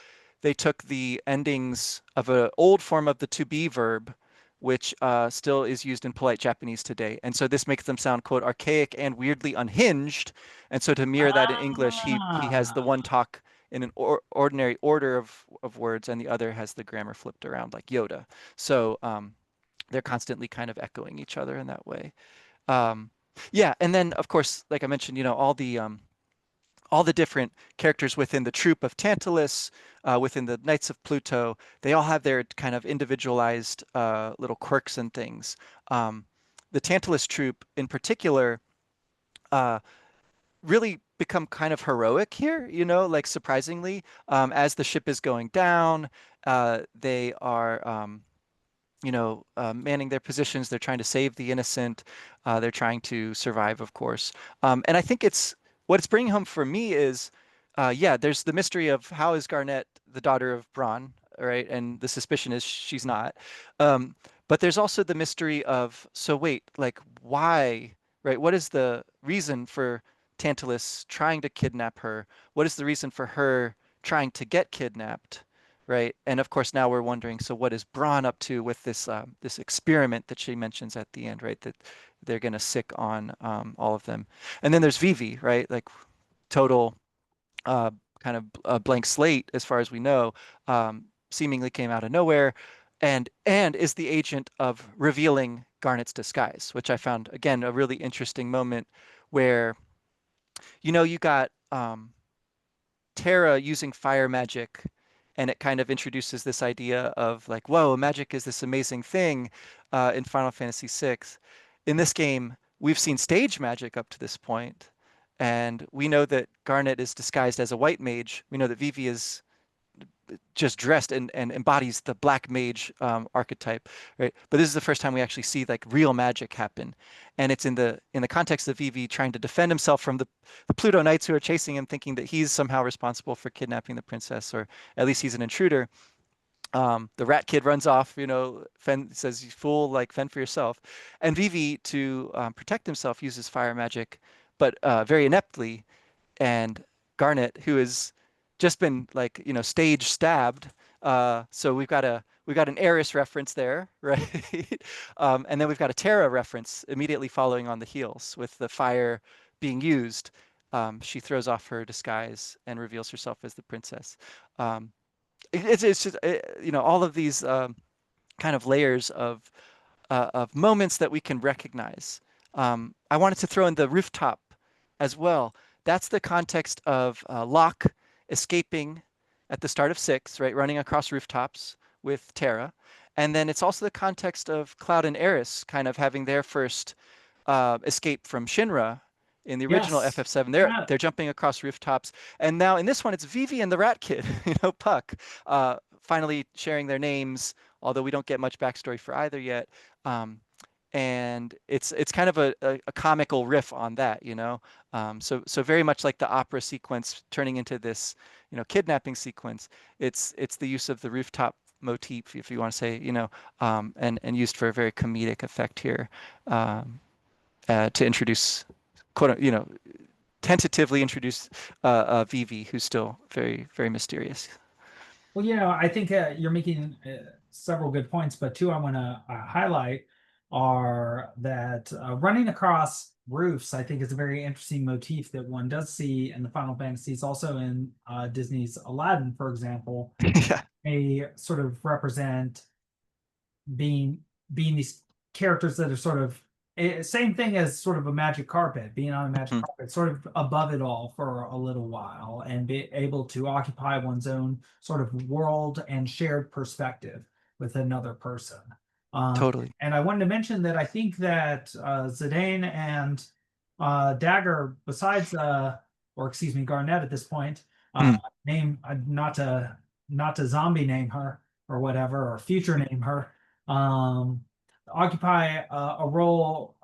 Speaker 2: they took the endings of an old form of the to be verb, which still is used in polite Japanese today. And so this makes them sound, quote, archaic and weirdly unhinged. And so to mirror that in English, he has the one
Speaker 1: ah.
Speaker 2: talk in an ordinary order of words, and the other has the grammar flipped around like Yoda. So they're constantly kind of echoing each other in that way. Um, yeah, and then of course, like I mentioned, all the different characters within the troop of Tantalus, within the Knights of Pluto, they all have their kind of individualized little quirks and things. Um, the Tantalus troop, in particular, uh, really become kind of heroic here, like surprisingly, as the ship is going down, they are manning their positions. They're trying to save the innocent. They're trying to survive, of course. And I think what it's bringing home for me is, yeah, there's the mystery of how is Garnet the daughter of Bronn, right? And the suspicion is she's not. Um, but there's also the mystery of, so wait, like why, right? What is the reason for Tantalus trying to kidnap her? What is the reason for her trying to get kidnapped? Right. And of course, now we're wondering, so what is Braun up to with this experiment that she mentions at the end, right? That they're going to sick on all of them. And then there's Vivi, right? Like total uh, kind of a blank slate as far as we know, seemingly came out of nowhere, and is the agent of revealing Garnet's disguise, which I found again a really interesting moment where you got Terra using fire magic, and it kind of introduces this idea of like, whoa, magic is this amazing thing in Final Fantasy VI. In this game, we've seen stage magic up to this point, and we know that Garnet is disguised as a white mage. We know that Vivi is just dressed and embodies the black mage archetype, right? But this is the first time we actually see like real magic happen, and it's in the context of Vivi trying to defend himself from the Pluto Knights who are chasing him, thinking that he's somehow responsible for kidnapping the princess, or at least he's an intruder. The rat kid runs off, says, "You fool, like fend for yourself." And Vivi, to protect himself, uses fire magic, but very ineptly. And Garnet, who has just been like, stage stabbed. So we've got an Eris reference there, right? And then we've got a Terra reference immediately following on the heels with the fire being used. She throws off her disguise and reveals herself as the princess. Um, it's just all of these kind of layers of moments that we can recognize. I wanted to throw in the rooftop as well. That's the context of Locke escaping at the start of 6, right, running across rooftops with Terra. And then it's also the context of Cloud and Eris kind of having their first escape from Shinra in the original
Speaker 1: Yes.
Speaker 2: FF7.
Speaker 1: Yeah.
Speaker 2: They're jumping across rooftops. And now in this one, it's Vivi and the Rat Kid, Puck, finally sharing their names, although we don't get much backstory for either yet. And it's kind of a comical riff on that, so very much like the opera sequence turning into this, kidnapping sequence. It's the use of the rooftop motif, if you want to say, and used for a very comedic effect here, to introduce, quote, tentatively introduce Vivi, who's still very, very mysterious.
Speaker 1: Well, I think you're making several good points, but two I want to highlight are that running across roofs, I think, is a very interesting motif that one does see in the Final Fantasies, also in Disney's Aladdin, for example.
Speaker 2: Yeah.
Speaker 1: They sort of represent being these characters that are sort of same thing as sort of a magic carpet, being on a magic carpet, sort of above it all for a little while, and be able to occupy one's own sort of world and shared perspective with another person.
Speaker 2: Totally.
Speaker 1: And I wanted to mention that I think that Zidane and Dagger, besides or excuse me, Garnett at this point, name not to zombie name her or whatever, or future name her, occupy a role,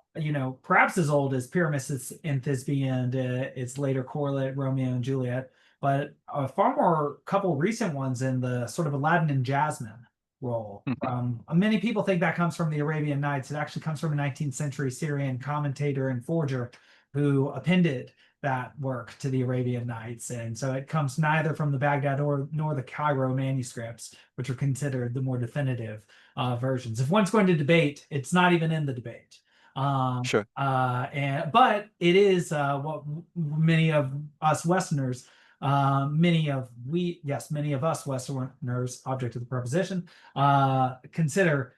Speaker 1: perhaps as old as Pyramus in Thisbe and its later correlate Romeo and Juliet, but far more couple recent ones in the sort of Aladdin and Jasmine role. Many people think that comes from the Arabian Nights. It actually comes from a 19th century Syrian commentator and forger who appended that work to the Arabian Nights. And so it comes neither from the Baghdad nor the Cairo manuscripts, which are considered the more definitive versions. If one's going to debate, it's not even in the debate.
Speaker 2: Sure.
Speaker 1: But it is what many of us Westerners, many of us Westerners, object of the preposition, consider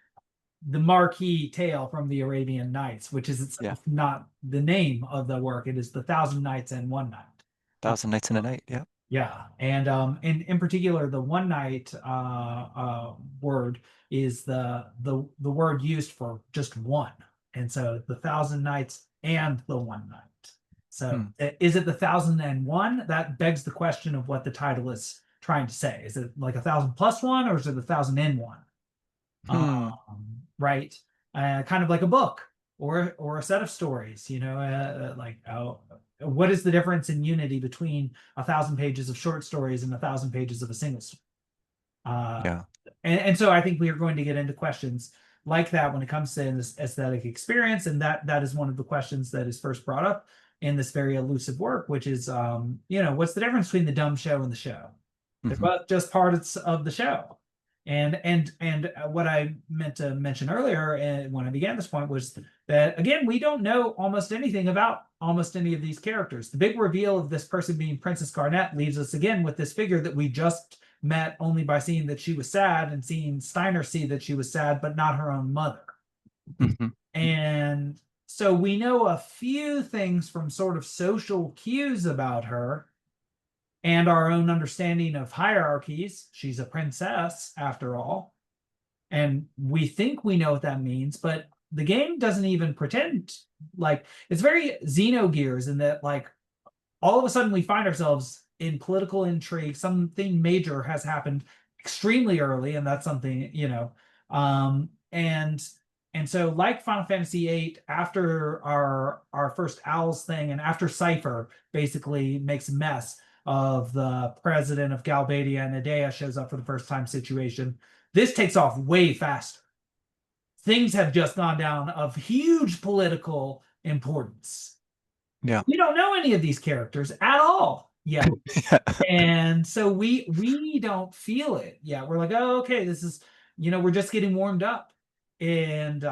Speaker 1: the marquee tale from the Arabian Nights, which is itself not the name of the work. It is the Thousand Nights and One Night.
Speaker 2: Thousand Nights and a Night. Yeah.
Speaker 1: Yeah, and in particular, the one night word is the word used for just one, and so the Thousand Nights and the One Night. So is it the 1001? That begs the question of what the title is trying to say. Is it like 1,000+1, or is it 1,001? Right, kind of like a book or a set of stories. What is the difference in unity between 1,000 pages of short stories and 1,000 pages of a single story? And so I think we are going to get into questions like that when it comes to this aesthetic experience, and that is one of the questions that is first brought up in this very elusive work, which is what's the difference between the dumb show and the show? They're both just parts of the show. And what I meant to mention earlier when I began this point was that, again, we don't know almost anything about almost any of these characters. The big reveal of this person being Princess Garnet leaves us again with this figure that we just met only by seeing that she was sad and seeing Steiner see that she was sad, but not her own mother. And so we know a few things from sort of social cues about her and our own understanding of hierarchies. She's a princess, after all. And we think we know what that means, but the game doesn't even pretend. Like, it's very Xenogears in that, like, all of a sudden we find ourselves in political intrigue, something major has happened extremely early, and that's something, um, and and so like Final Fantasy VIII, after our first Owls thing, and after Cypher basically makes a mess of the president of Galbadia and Idea shows up for the first time situation, this takes off way faster. Things have just gone down of huge political importance.
Speaker 2: Yeah.
Speaker 1: We don't know any of these characters at all yet.
Speaker 2: Yeah.
Speaker 1: And so we don't feel it yet. We're like, oh, okay, this is, we're just getting warmed up. And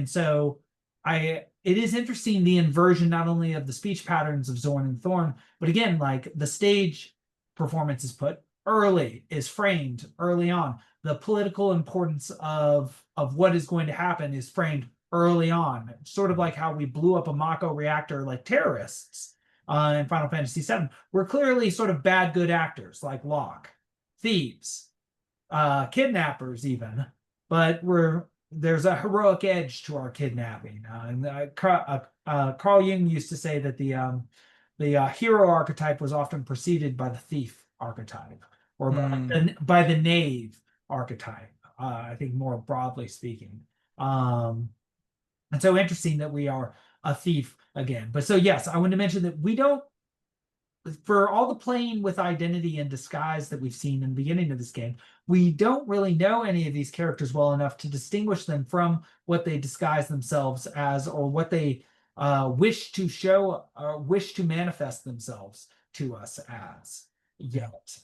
Speaker 1: so it is interesting, the inversion not only of the speech patterns of Zorn and Thorn, but again, like the stage performance is put early, is framed early on. The political importance of what is going to happen is framed early on, sort of like how we blew up a Mako reactor like terrorists in Final Fantasy VII. We're clearly sort of bad, good actors like Locke, thieves, kidnappers, even, but there's a heroic edge to our kidnapping. Carl Jung used to say that the hero archetype was often preceded by the thief archetype, or
Speaker 2: Mm.
Speaker 1: by the knave archetype. I think more broadly speaking. And so interesting that we are a thief again. But so yes, I want to mention that we don't, for all the playing with identity and disguise that we've seen in the beginning of this game, we don't really know any of these characters well enough to distinguish them from what they disguise themselves as, or what they wish to show or wish to manifest themselves to us as
Speaker 2: Yeah.
Speaker 1: yet.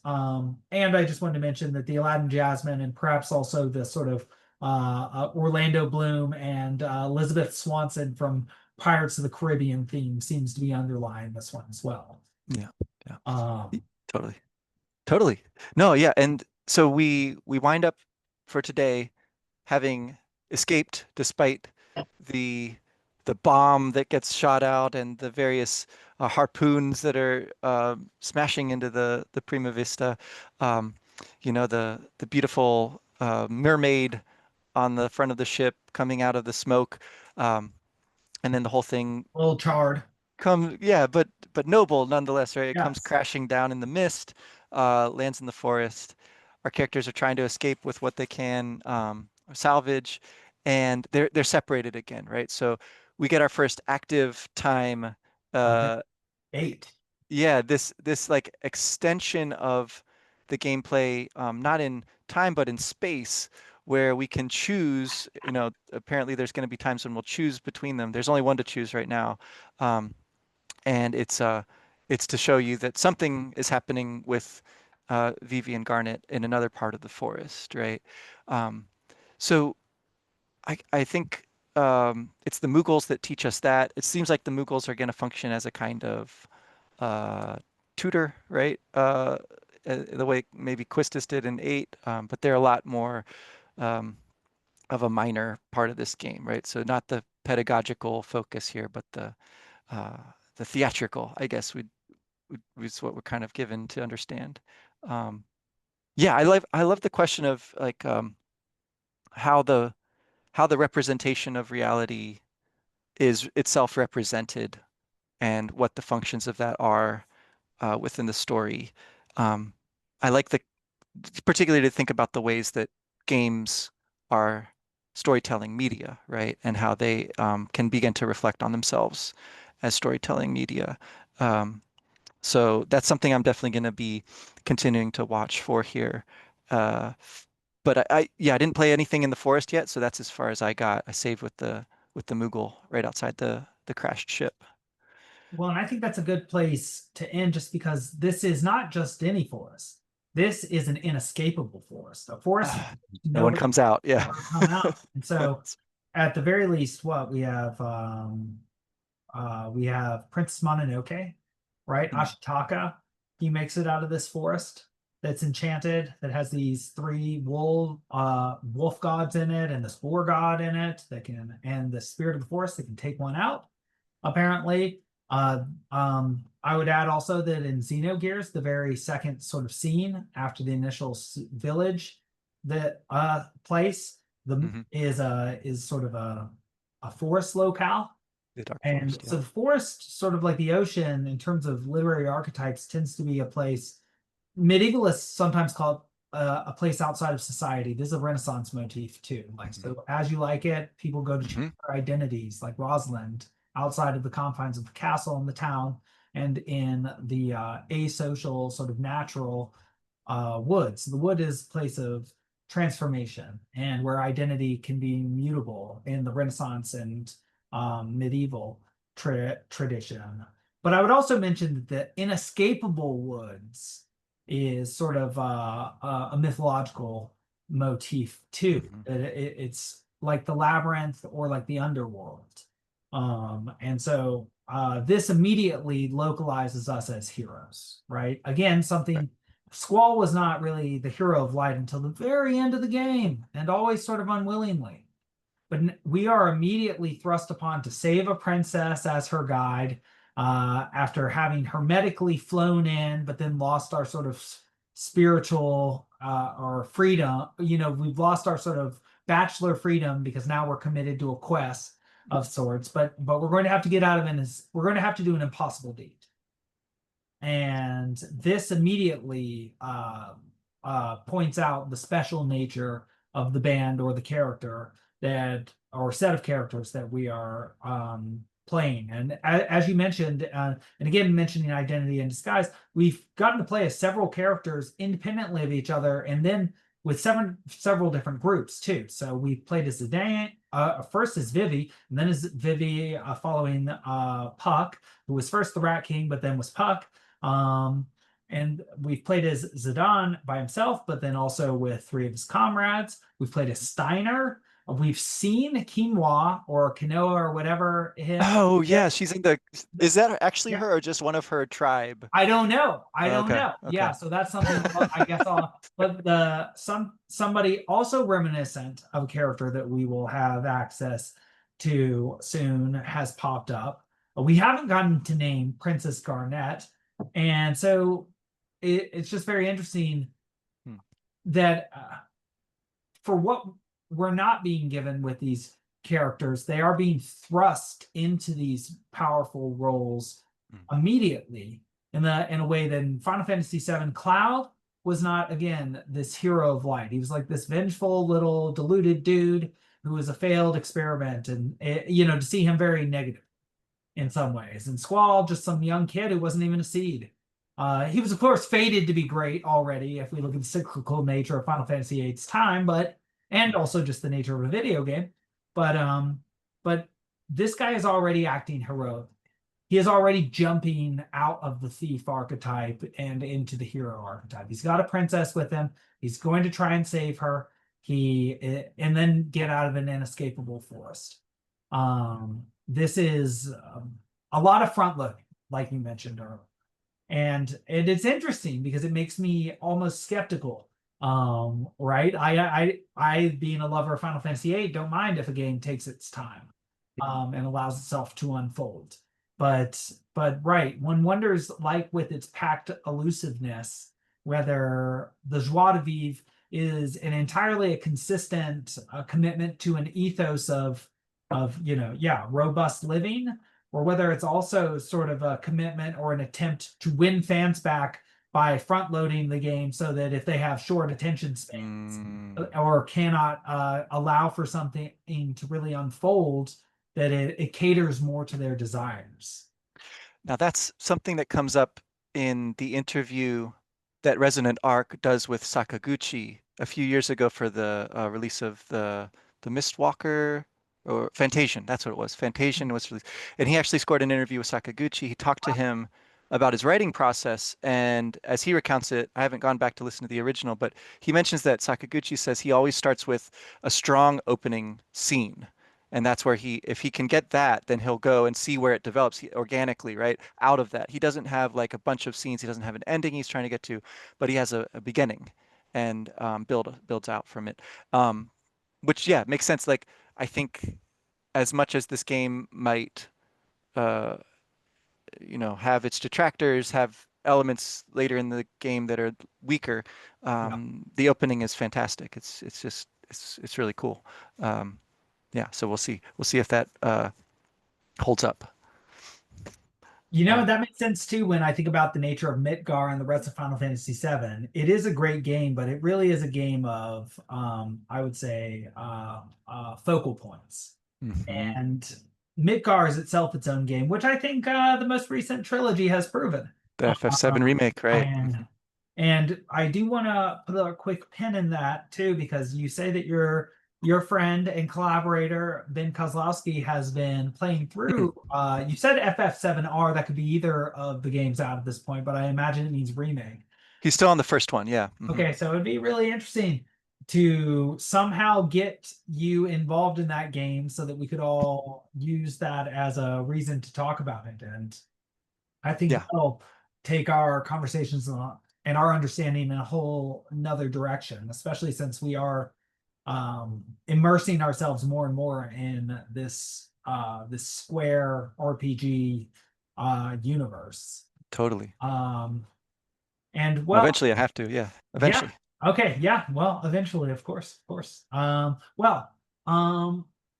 Speaker 1: And I just wanted to mention that the Aladdin Jasmine, and perhaps also the sort of Orlando Bloom and Elizabeth Swanson from Pirates of the Caribbean theme seems to be underlying this one as well.
Speaker 2: Yeah. Yeah.
Speaker 1: Um,
Speaker 2: Totally. Totally. No, yeah. And so we wind up for today having escaped despite the the bomb that gets shot out and the various harpoons that are smashing into the Prima Vista. Um, the beautiful mermaid on the front of the ship coming out of the smoke, um, and then the whole thing
Speaker 1: a little charred.
Speaker 2: comes, yeah, but noble nonetheless, right? It comes
Speaker 1: Yes.
Speaker 2: crashing down in the mist, lands in the forest. Our characters are trying to escape with what they can salvage, and they're separated again, right? So we get our first active time.
Speaker 1: Okay.
Speaker 2: Uh,
Speaker 1: 8.
Speaker 2: yeah, this like extension of the gameplay, not in time but in space, where we can choose. Apparently there's going to be times when we'll choose between them. There's only one to choose right now. Um, and it's to show you that something is happening with Vivi and Garnet in another part of the forest, right? Um, so I think it's the Mughals that teach us that. It seems like the Mughals are going to function as a kind of uh, tutor, right? The way maybe Quistis did in 8, but they're a lot more um, of a minor part of this game, right? So not the pedagogical focus here, but uh, the theatrical, I guess, is what we're kind of given to understand. Um, yeah, I love the question of like how the how the representation of reality is itself represented and what the functions of that are within the story. Um, I like particularly to think about the ways that games are storytelling media, right? And how they can begin to reflect on themselves as storytelling media. Um, so that's something I'm definitely going to be continuing to watch for here. Uh, but yeah, I didn't play anything in the forest yet, so that's as far as I got. I saved with the Moogle right outside the crashed ship.
Speaker 1: Well, and I think that's a good place to end, just because this is not just any forest. This is an inescapable forest, a forest
Speaker 2: No one
Speaker 1: nobody
Speaker 2: comes out. Yeah.
Speaker 1: ever come out. And so at the very least, what we have Princess Mononoke, right?
Speaker 2: Mm,
Speaker 1: Ashitaka, he makes it out of this forest that's enchanted, that has these 3 wolf gods in it, and this boar god in it that can, and the spirit of the forest that can take one out, apparently. I would add also that in Xenogears, the very second sort of scene after the initial village, that place, the
Speaker 2: mhm.
Speaker 1: is sort of a forest locale,
Speaker 2: The dark
Speaker 1: And
Speaker 2: forest,
Speaker 1: so
Speaker 2: yeah.
Speaker 1: the forest, sort of like the ocean in terms of literary archetypes, tends to be a place medievalists sometimes call it a place outside of society. This is a Renaissance motif too. Like,
Speaker 2: Hmm.
Speaker 1: so as you like it, people go to change
Speaker 2: Hmm.
Speaker 1: their identities, like Rosalind, outside of the confines of the castle and the town, and in the asocial, sort of natural woods. The wood is a place of transformation and where identity can be mutable in the Renaissance and medieval tradition. But I would also mention that the inescapable woods is sort of a mythological motif too.
Speaker 2: Hmm.
Speaker 1: It's like the labyrinth or like the underworld. And so this immediately localizes us as heroes, right? Again,
Speaker 2: Right.
Speaker 1: something Squall was not really the hero of light until the very end of the game, and always sort of unwillingly. But we are immediately thrust upon to save a princess as her guide, after having hermetically flown in, but then lost our sort of spiritual or freedom. You know, we've lost our sort of bachelor freedom because now we're committed to a quest of sorts. But we're going to have to get out of it. We're going to have to do an impossible deed. And this immediately points out the special nature of the band or the character that, or set of characters that we are playing. And as you mentioned, and again mentioning identity and disguise, we've gotten to play as several characters independently of each other, and then with several different groups too. So we played as Zidane, first as Vivi, and then as Vivi following Puck, who was first the Rat King, but then was Puck. Um, and we've played as Zidane by himself, but then also with three of his comrades. We've played as Steiner. We've seen Quinoa or Quinoa or whatever him.
Speaker 2: Oh yeah, she's in the. Is that actually
Speaker 1: Yeah,
Speaker 2: her or just one of her tribe?
Speaker 1: I don't know. I don't
Speaker 2: Okay,
Speaker 1: know. Yeah,
Speaker 2: okay.
Speaker 1: so that's something I guess I'll. But somebody also reminiscent of a character that we will have access to soon has popped up. We haven't gotten to name Princess Garnet, and so it's just very interesting
Speaker 2: Hmm.
Speaker 1: that for what we're not being given with these characters, they are being thrust into these powerful roles
Speaker 2: Hmm.
Speaker 1: immediately in a way that in Final Fantasy VII, Cloud was not again this hero of light. He was like this vengeful little deluded dude who was a failed experiment, and to see him very negative in some ways. And Squall, just some young kid who wasn't even a seed. He was, of course, fated to be great already if we look at the cyclical nature of Final Fantasy VIII's time, and also just the nature of a video game. But this guy is already acting heroic. He is already jumping out of the thief archetype and into the hero archetype. He's got a princess with him. He's going to try and save her. And then get out of an inescapable forest. This is a lot of front loading, like you mentioned earlier. And it's interesting because it makes me almost skeptical. Right? I being a lover of Final Fantasy VIII, don't mind if a game takes its time and allows itself to unfold. But right, one wonders, like with its packed elusiveness, whether the joie de vivre is an entirely a consistent commitment to an ethos of yeah, robust living, or whether it's also sort of a commitment or an attempt to win fans back by front loading the game so that if they have short attention spans
Speaker 2: Mm.
Speaker 1: or cannot allow for something to really unfold, that it caters more to their desires.
Speaker 2: Now that's something that comes up in the interview that Resonant Arc does with Sakaguchi a few years ago for the release of the Mistwalker or Fantasian. That's what it was. Fantasian was released, and he actually scored an interview with Sakaguchi. He talked to him about his writing process, and as he recounts it, I haven't gone back to listen to the original, but he mentions that Sakaguchi says he always starts with a strong opening scene. And that's where if he can get that, then he'll go and see where it develops organically, right? Out of that. He doesn't have like a bunch of scenes. He doesn't have an ending he's trying to get to, but he has a beginning and builds out from it. Um, which, yeah, makes sense. Like, I think as much as this game might, uh, have its detractors, have elements later in the game that are weaker,
Speaker 1: Yeah.
Speaker 2: the opening is fantastic. It's just, it's really cool. Yeah, so we'll see. We'll see if that holds up.
Speaker 1: You know,
Speaker 2: Um,
Speaker 1: that makes sense too when I think about the nature of Midgar and the rest of Final Fantasy VII. It is a great game, but it really is a game of, I would say, focal points.
Speaker 2: mhm.
Speaker 1: And Midgar is itself its own game, which I think the most recent trilogy has proven.
Speaker 2: The FF7 remake, right?
Speaker 1: And and I do want to put a quick pin in that too, because you say that your friend and collaborator Ben Kozlowski has been playing through. You said FF7R, that could be either of the games out at this point, but I imagine it means remake.
Speaker 2: He's still on the first one, yeah.
Speaker 1: Okay, so it'd be really interesting to somehow get you involved in that game so that we could all use that as a reason to talk about it. And I think
Speaker 2: Yeah,
Speaker 1: that'll take our conversations and our understanding in a whole another direction, especially since we are immersing ourselves more and more in this Square RPG universe.
Speaker 2: totally.
Speaker 1: Um, and well,
Speaker 2: Eventually I have to, yeah.
Speaker 1: yeah.
Speaker 2: Eventually.
Speaker 1: Okay. Yeah. Well, eventually, of course, of course. Well,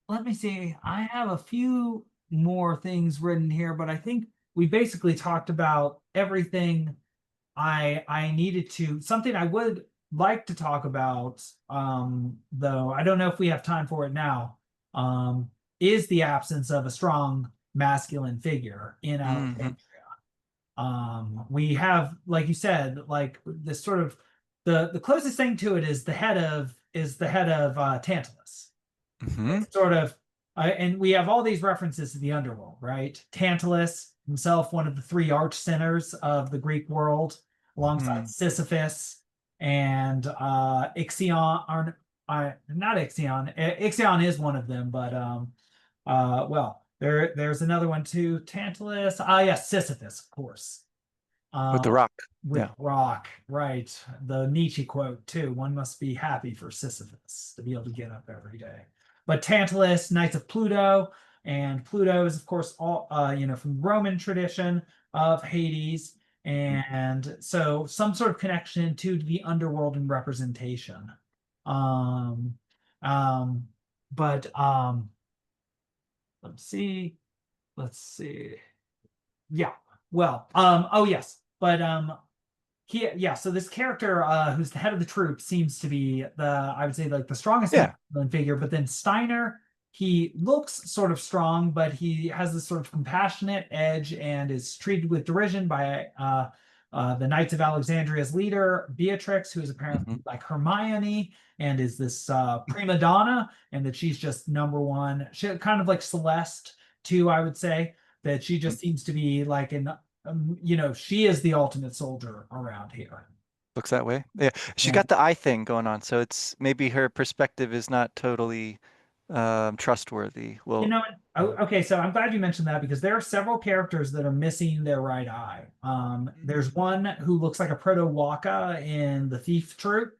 Speaker 1: let me see. I have a few more things written here, but I think we basically talked about everything I needed to. Something I would like to talk about, though I don't know if we have time for it now, is the absence of a strong masculine figure in
Speaker 2: Hmm.
Speaker 1: Alexandria. We have, like you said, like this sort of the closest thing to it is the head of Tantalus.
Speaker 2: Hmm.
Speaker 1: It's sort of and we have all these references to the underworld, right? Tantalus himself, one of the three arch sinners of the Greek world, alongside
Speaker 2: Hmm.
Speaker 1: Sisyphus and Ixion, or not Ixion. Ixion is one of them, but well, there's another one too. Tantalus. Ah, yes, Sisyphus, of course.
Speaker 2: With
Speaker 1: Uh,
Speaker 2: the rock.
Speaker 1: with
Speaker 2: Yeah.
Speaker 1: rock, right? The Nietzsche quote too. One must be happy for Sisyphus to be able to get up every day. But Tantalus, Knights of Pluto, and Pluto is of course all from Roman tradition of Hades, and so some sort of connection to the underworld and representation. Um, um, but let's see, let's see. Yeah. Well, oh yes, but yeah, so this character who's the head of the troop seems to be I would say like the strongest
Speaker 2: Yeah.
Speaker 1: masculine figure, but then Steiner, he looks sort of strong, but he has this sort of compassionate edge and is treated with derision by the Knights of Alexandria's leader, Beatrix, who is apparently
Speaker 2: Hmm.
Speaker 1: like Hermione and is this prima donna, and that she's just number one. She kind of like Celeste too, I would say, that she just seems to be like an she is the ultimate soldier around here.
Speaker 2: Looks that way. Yeah. She's
Speaker 1: Yeah.
Speaker 2: got the eye thing going on, so it's maybe her perspective is not totally trustworthy.
Speaker 1: You
Speaker 2: Well,
Speaker 1: know, okay, so I'm glad you mentioned that because there are several characters that are missing their right eye. There's one who looks like a proto Waka in the Thief Troop.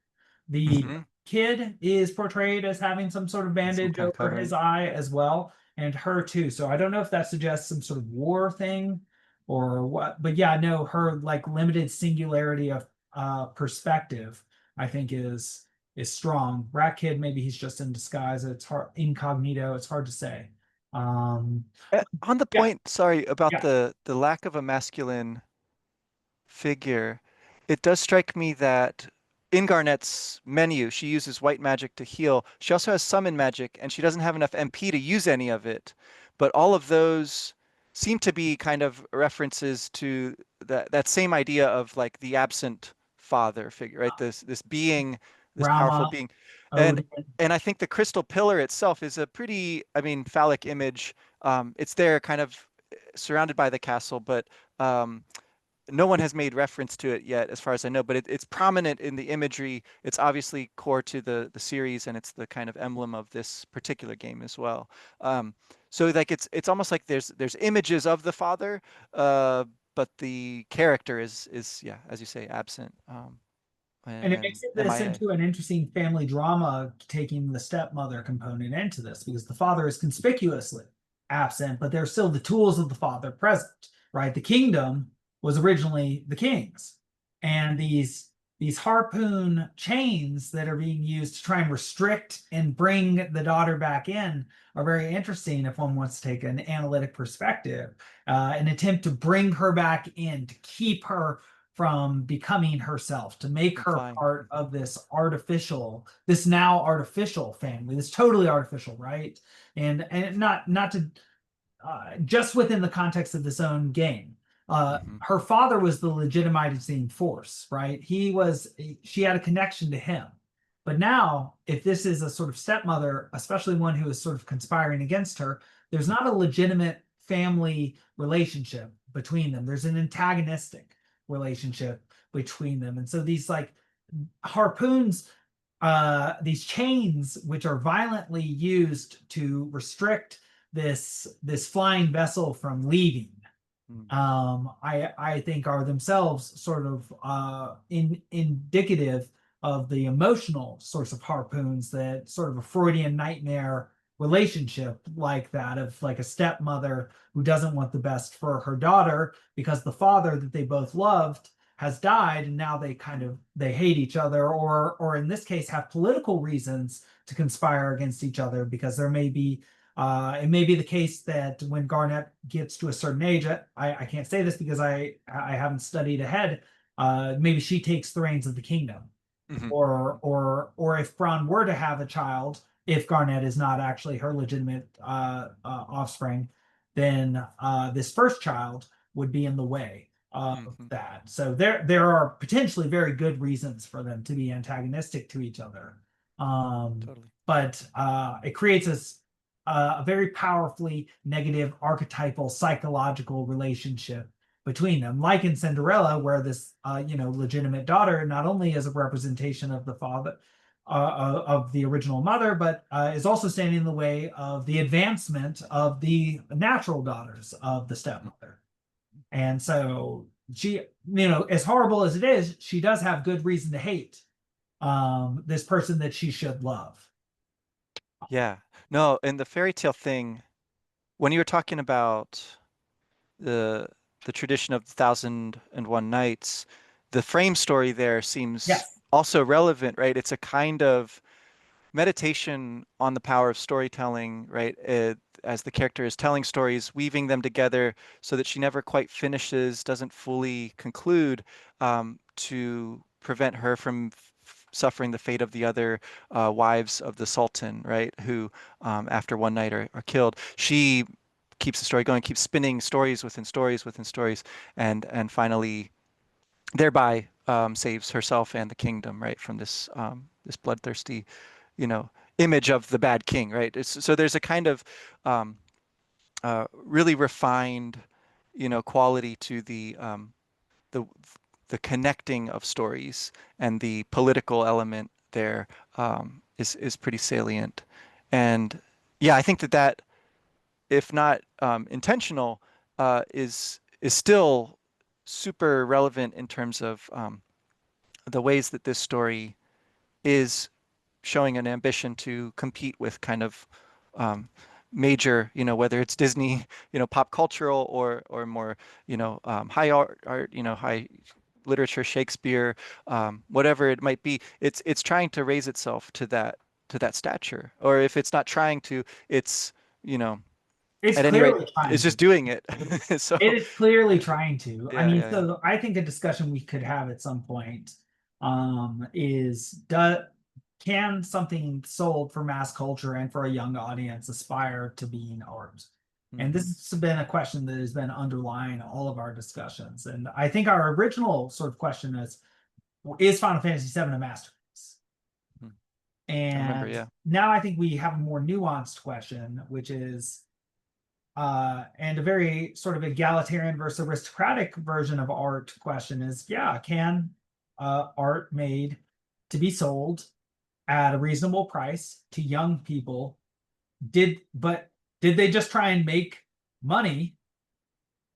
Speaker 1: The
Speaker 2: mhm,
Speaker 1: kid is portrayed as having some sort of
Speaker 2: some
Speaker 1: bandage
Speaker 2: kind of
Speaker 1: over his
Speaker 2: covering.
Speaker 1: eye as well, and her too. So I don't know if that suggests some sort of war thing or what, but yeah, no, her like limited singularity of perspective, I think is strong. Rat Kid, maybe he's just in disguise. It's hard incognito. It's hard to say. Um,
Speaker 2: On the
Speaker 1: yeah,
Speaker 2: point, sorry, about
Speaker 1: yeah.
Speaker 2: the lack of a masculine figure, it does strike me that in Garnet's menu, she uses white magic to heal. She also has summon magic, and she doesn't have enough MP to use any of it. But all of those seem to be kind of references to that same idea of like the absent father figure, right? This being, this powerful
Speaker 1: Rama,
Speaker 2: being. And
Speaker 1: Odin.
Speaker 2: and I think the crystal pillar itself is a pretty, I mean, phallic image. It's there kind of surrounded by the castle, but no one has made reference to it yet, as far as I know, but it's prominent in the imagery. It's obviously core to the series, and it's the kind of emblem of this particular game as well. Um, so like it's almost like there's images of the father, uh, but the character is yeah, as you say, absent,
Speaker 1: And it
Speaker 2: and
Speaker 1: makes this
Speaker 2: MIA.
Speaker 1: into an interesting family drama, taking the stepmother component into this, because the father is conspicuously absent, but there's still the tools of the father present, right? The kingdom was originally the king's, and these harpoon chains that are being used to try and restrict and bring the daughter back in are very interesting if one wants to take an analytic perspective. An attempt to bring her back in, to keep her from becoming herself, to make
Speaker 2: From
Speaker 1: her
Speaker 2: flying.
Speaker 1: part of this now artificial family, this totally artificial, right? And not to just within the context of this own game.
Speaker 2: Hmm.
Speaker 1: Her father was the legitimizing force, right? She had a connection to him. But now, if this is a sort of stepmother, especially one who is sort of conspiring against her, there's not a legitimate family relationship between them. There's an antagonistic relationship between them. And so these like harpoons, these chains, which are violently used to restrict this flying vessel from leaving, I think are themselves sort of indicative of the emotional source of harpoons, that sort of a Freudian nightmare relationship like that of like a stepmother who doesn't want the best for her daughter because the father that they both loved has died, and now they hate each other, or in this case have political reasons to conspire against each other, because it may be the case that when Garnet gets to a certain age, I can't say this because I haven't studied ahead. Maybe she takes the reins of the kingdom,
Speaker 2: Hmm.
Speaker 1: or if Bronn were to have a child, if Garnet is not actually her legitimate offspring, then this first child would be in the way of
Speaker 2: Hmm.
Speaker 1: that. So there are potentially very good reasons for them to be antagonistic to each other.
Speaker 2: Totally.
Speaker 1: But it creates a very powerfully negative archetypal psychological relationship between them, like in Cinderella, where this legitimate daughter not only is a representation of the father of the original mother, but is also standing in the way of the advancement of the natural daughters of the stepmother. And so she, as horrible as it is, she does have good reason to hate this person that she should love.
Speaker 2: Yeah. No, and the fairy tale thing, when you were talking about the the tradition of the Thousand and One Nights, the frame story there seems
Speaker 1: Yes.
Speaker 2: also relevant, right? It's a kind of meditation on the power of storytelling, right? As the character is telling stories, weaving them together so that she never quite finishes, doesn't fully conclude, to prevent her from suffering the fate of the other wives of the Sultan, right? Who, after one night, are killed. She keeps the story going, keeps spinning stories within stories within stories, and finally, thereby saves herself and the kingdom, right, from this bloodthirsty, you know, image of the bad king, right? So there's a kind of really refined, quality to the the connecting of stories, and the political element there is pretty salient. And yeah, I think that if not intentional, is still super relevant in terms of the ways that this story is showing an ambition to compete with kind of um, major, whether it's Disney, pop cultural, or more, high art, high literature, Shakespeare, whatever it might be. It's trying to raise itself to that stature, or if it's not trying to, it's you know
Speaker 1: It's
Speaker 2: at any rate,
Speaker 1: clearly trying
Speaker 2: it's just
Speaker 1: to.
Speaker 2: doing it. So
Speaker 1: It is clearly trying to. I
Speaker 2: yeah,
Speaker 1: mean,
Speaker 2: yeah, yeah.
Speaker 1: so I think a discussion we could have at some point is can something sold for mass culture and for a young audience aspire to being art? And
Speaker 2: Hmm.
Speaker 1: this has been a question that has been underlying all of our discussions. And I think our original sort of question is Final Fantasy VII a masterpiece?
Speaker 2: I remember,
Speaker 1: And
Speaker 2: yeah.
Speaker 1: now I think we have a more nuanced question, which is and a very sort of egalitarian versus aristocratic version of art question is, yeah, can art made to be sold at a reasonable price to young people, but did they just try and make money,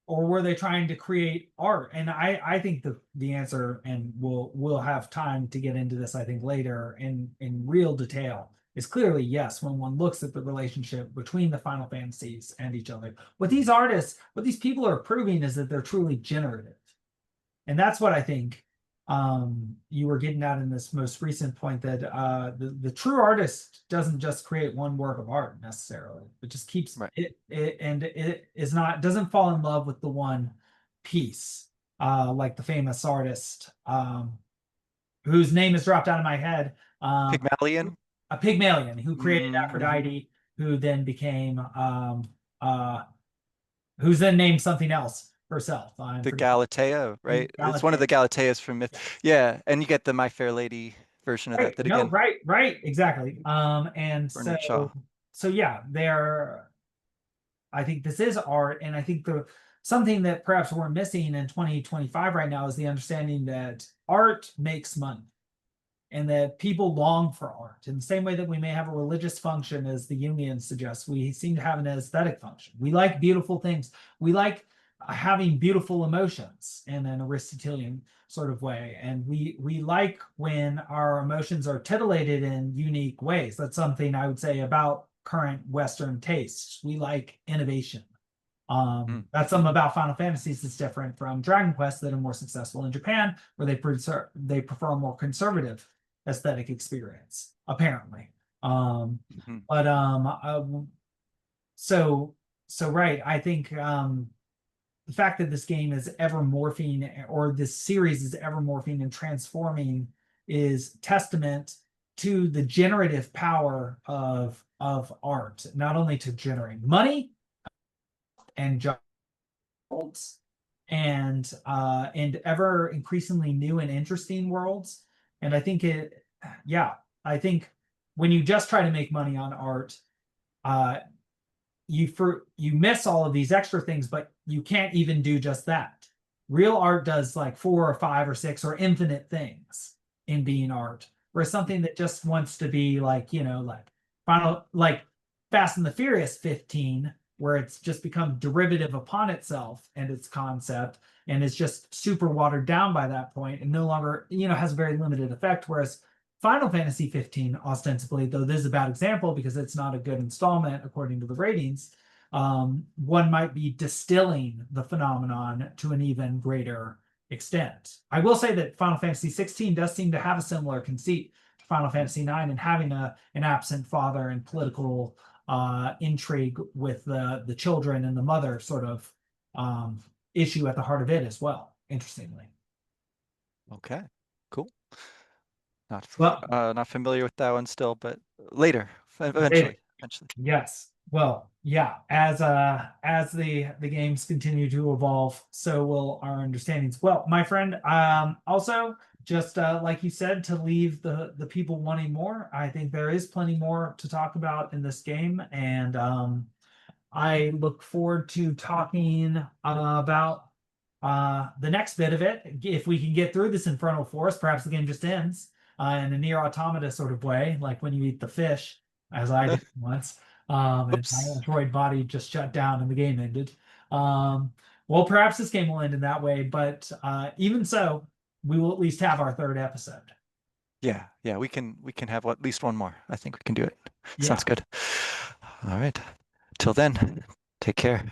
Speaker 1: or were they trying to create art? And I think the answer, and we'll have time to get into this, I think, later in real detail, is clearly yes, when one looks at the relationship between the Final Fantasies and each other. What these artists, what these people are proving is that they're truly generative. And that's what I think you were getting at in this most recent point that the true artist doesn't just create one work of art necessarily. It just keeps
Speaker 2: Right.
Speaker 1: it and it is not doesn't fall in love with the one piece, like the famous artist whose name is dropped out of my head,
Speaker 2: Pygmalion.
Speaker 1: a Pygmalion who created
Speaker 2: Mm-hmm.
Speaker 1: Aphrodite, who then became uh, who's then named something else herself. I'm
Speaker 2: The
Speaker 1: forgetting.
Speaker 2: Galatea, right? It's one of
Speaker 1: Galatea.
Speaker 2: the Galateas from myth.
Speaker 1: Yes.
Speaker 2: Yeah, and you get the My Fair Lady version of that.
Speaker 1: Right.
Speaker 2: That
Speaker 1: No,
Speaker 2: again,
Speaker 1: right, right, exactly. And
Speaker 2: Bernard Shaw.
Speaker 1: so yeah, they're I think this is art, and I think the something that perhaps we're missing in 2025 right now is the understanding that art makes money and that people long for art. In the same way that we may have a religious function, as the Jungian suggests, we seem to have an aesthetic function. We like beautiful things. We like having beautiful emotions in an Aristotelian sort of way, and we like when our emotions are titillated in unique ways. That's something I would say about current Western tastes. We like innovation.
Speaker 2: Mm.
Speaker 1: That's something about Final Fantasies that's different from Dragon Quest that are more successful in Japan, where they prefer a more conservative aesthetic experience, apparently.
Speaker 2: Mhm.
Speaker 1: But so so right, I think the fact that this game is ever morphing, or this series is ever morphing and transforming, is testament to the generative power of art, not only to generate money and jobs and ever increasingly new and interesting worlds. And I think yeah, I think when you just try to make money on art, uh, you miss all of these extra things, but you can't even do just that. Real art does like four or five or six or infinite things in being art, whereas something that just wants to be like, like final, like Fast and the Furious 15, where it's just become derivative upon itself and its concept, and is just super watered down by that point and no longer, has a very limited effect. Whereas Final Fantasy 15, ostensibly, though this is a bad example because it's not a good installment according to the ratings, one might be distilling the phenomenon to an even greater extent. I will say that Final Fantasy 16 does seem to have a similar conceit to Final Fantasy 9 and having an absent father and political intrigue with the children and the mother sort of issue at the heart of it as well, interestingly.
Speaker 2: Okay, cool.
Speaker 1: Well,
Speaker 2: Not familiar with that one still, but later,
Speaker 1: later.
Speaker 2: eventually, eventually.
Speaker 1: Yes. Well, yeah, as the games continue to evolve, so will our understandings. Well, my friend, also just like you said, to leave the people wanting more, I think there is plenty more to talk about in this game, and I look forward to talking about the next bit of it. If we can get through this infernal forest, perhaps the game just ends in a near automata sort of way, like when you eat the fish, as I did once, and my
Speaker 2: Whoops.
Speaker 1: Android body just shut down and the game ended. Um, well, perhaps this game will end in that way, but even so, we will at least have our third episode.
Speaker 2: Yeah, yeah, we can have at least one more. I think we can do it. Sounds
Speaker 1: Yeah.
Speaker 2: good. All right. Till then, take care.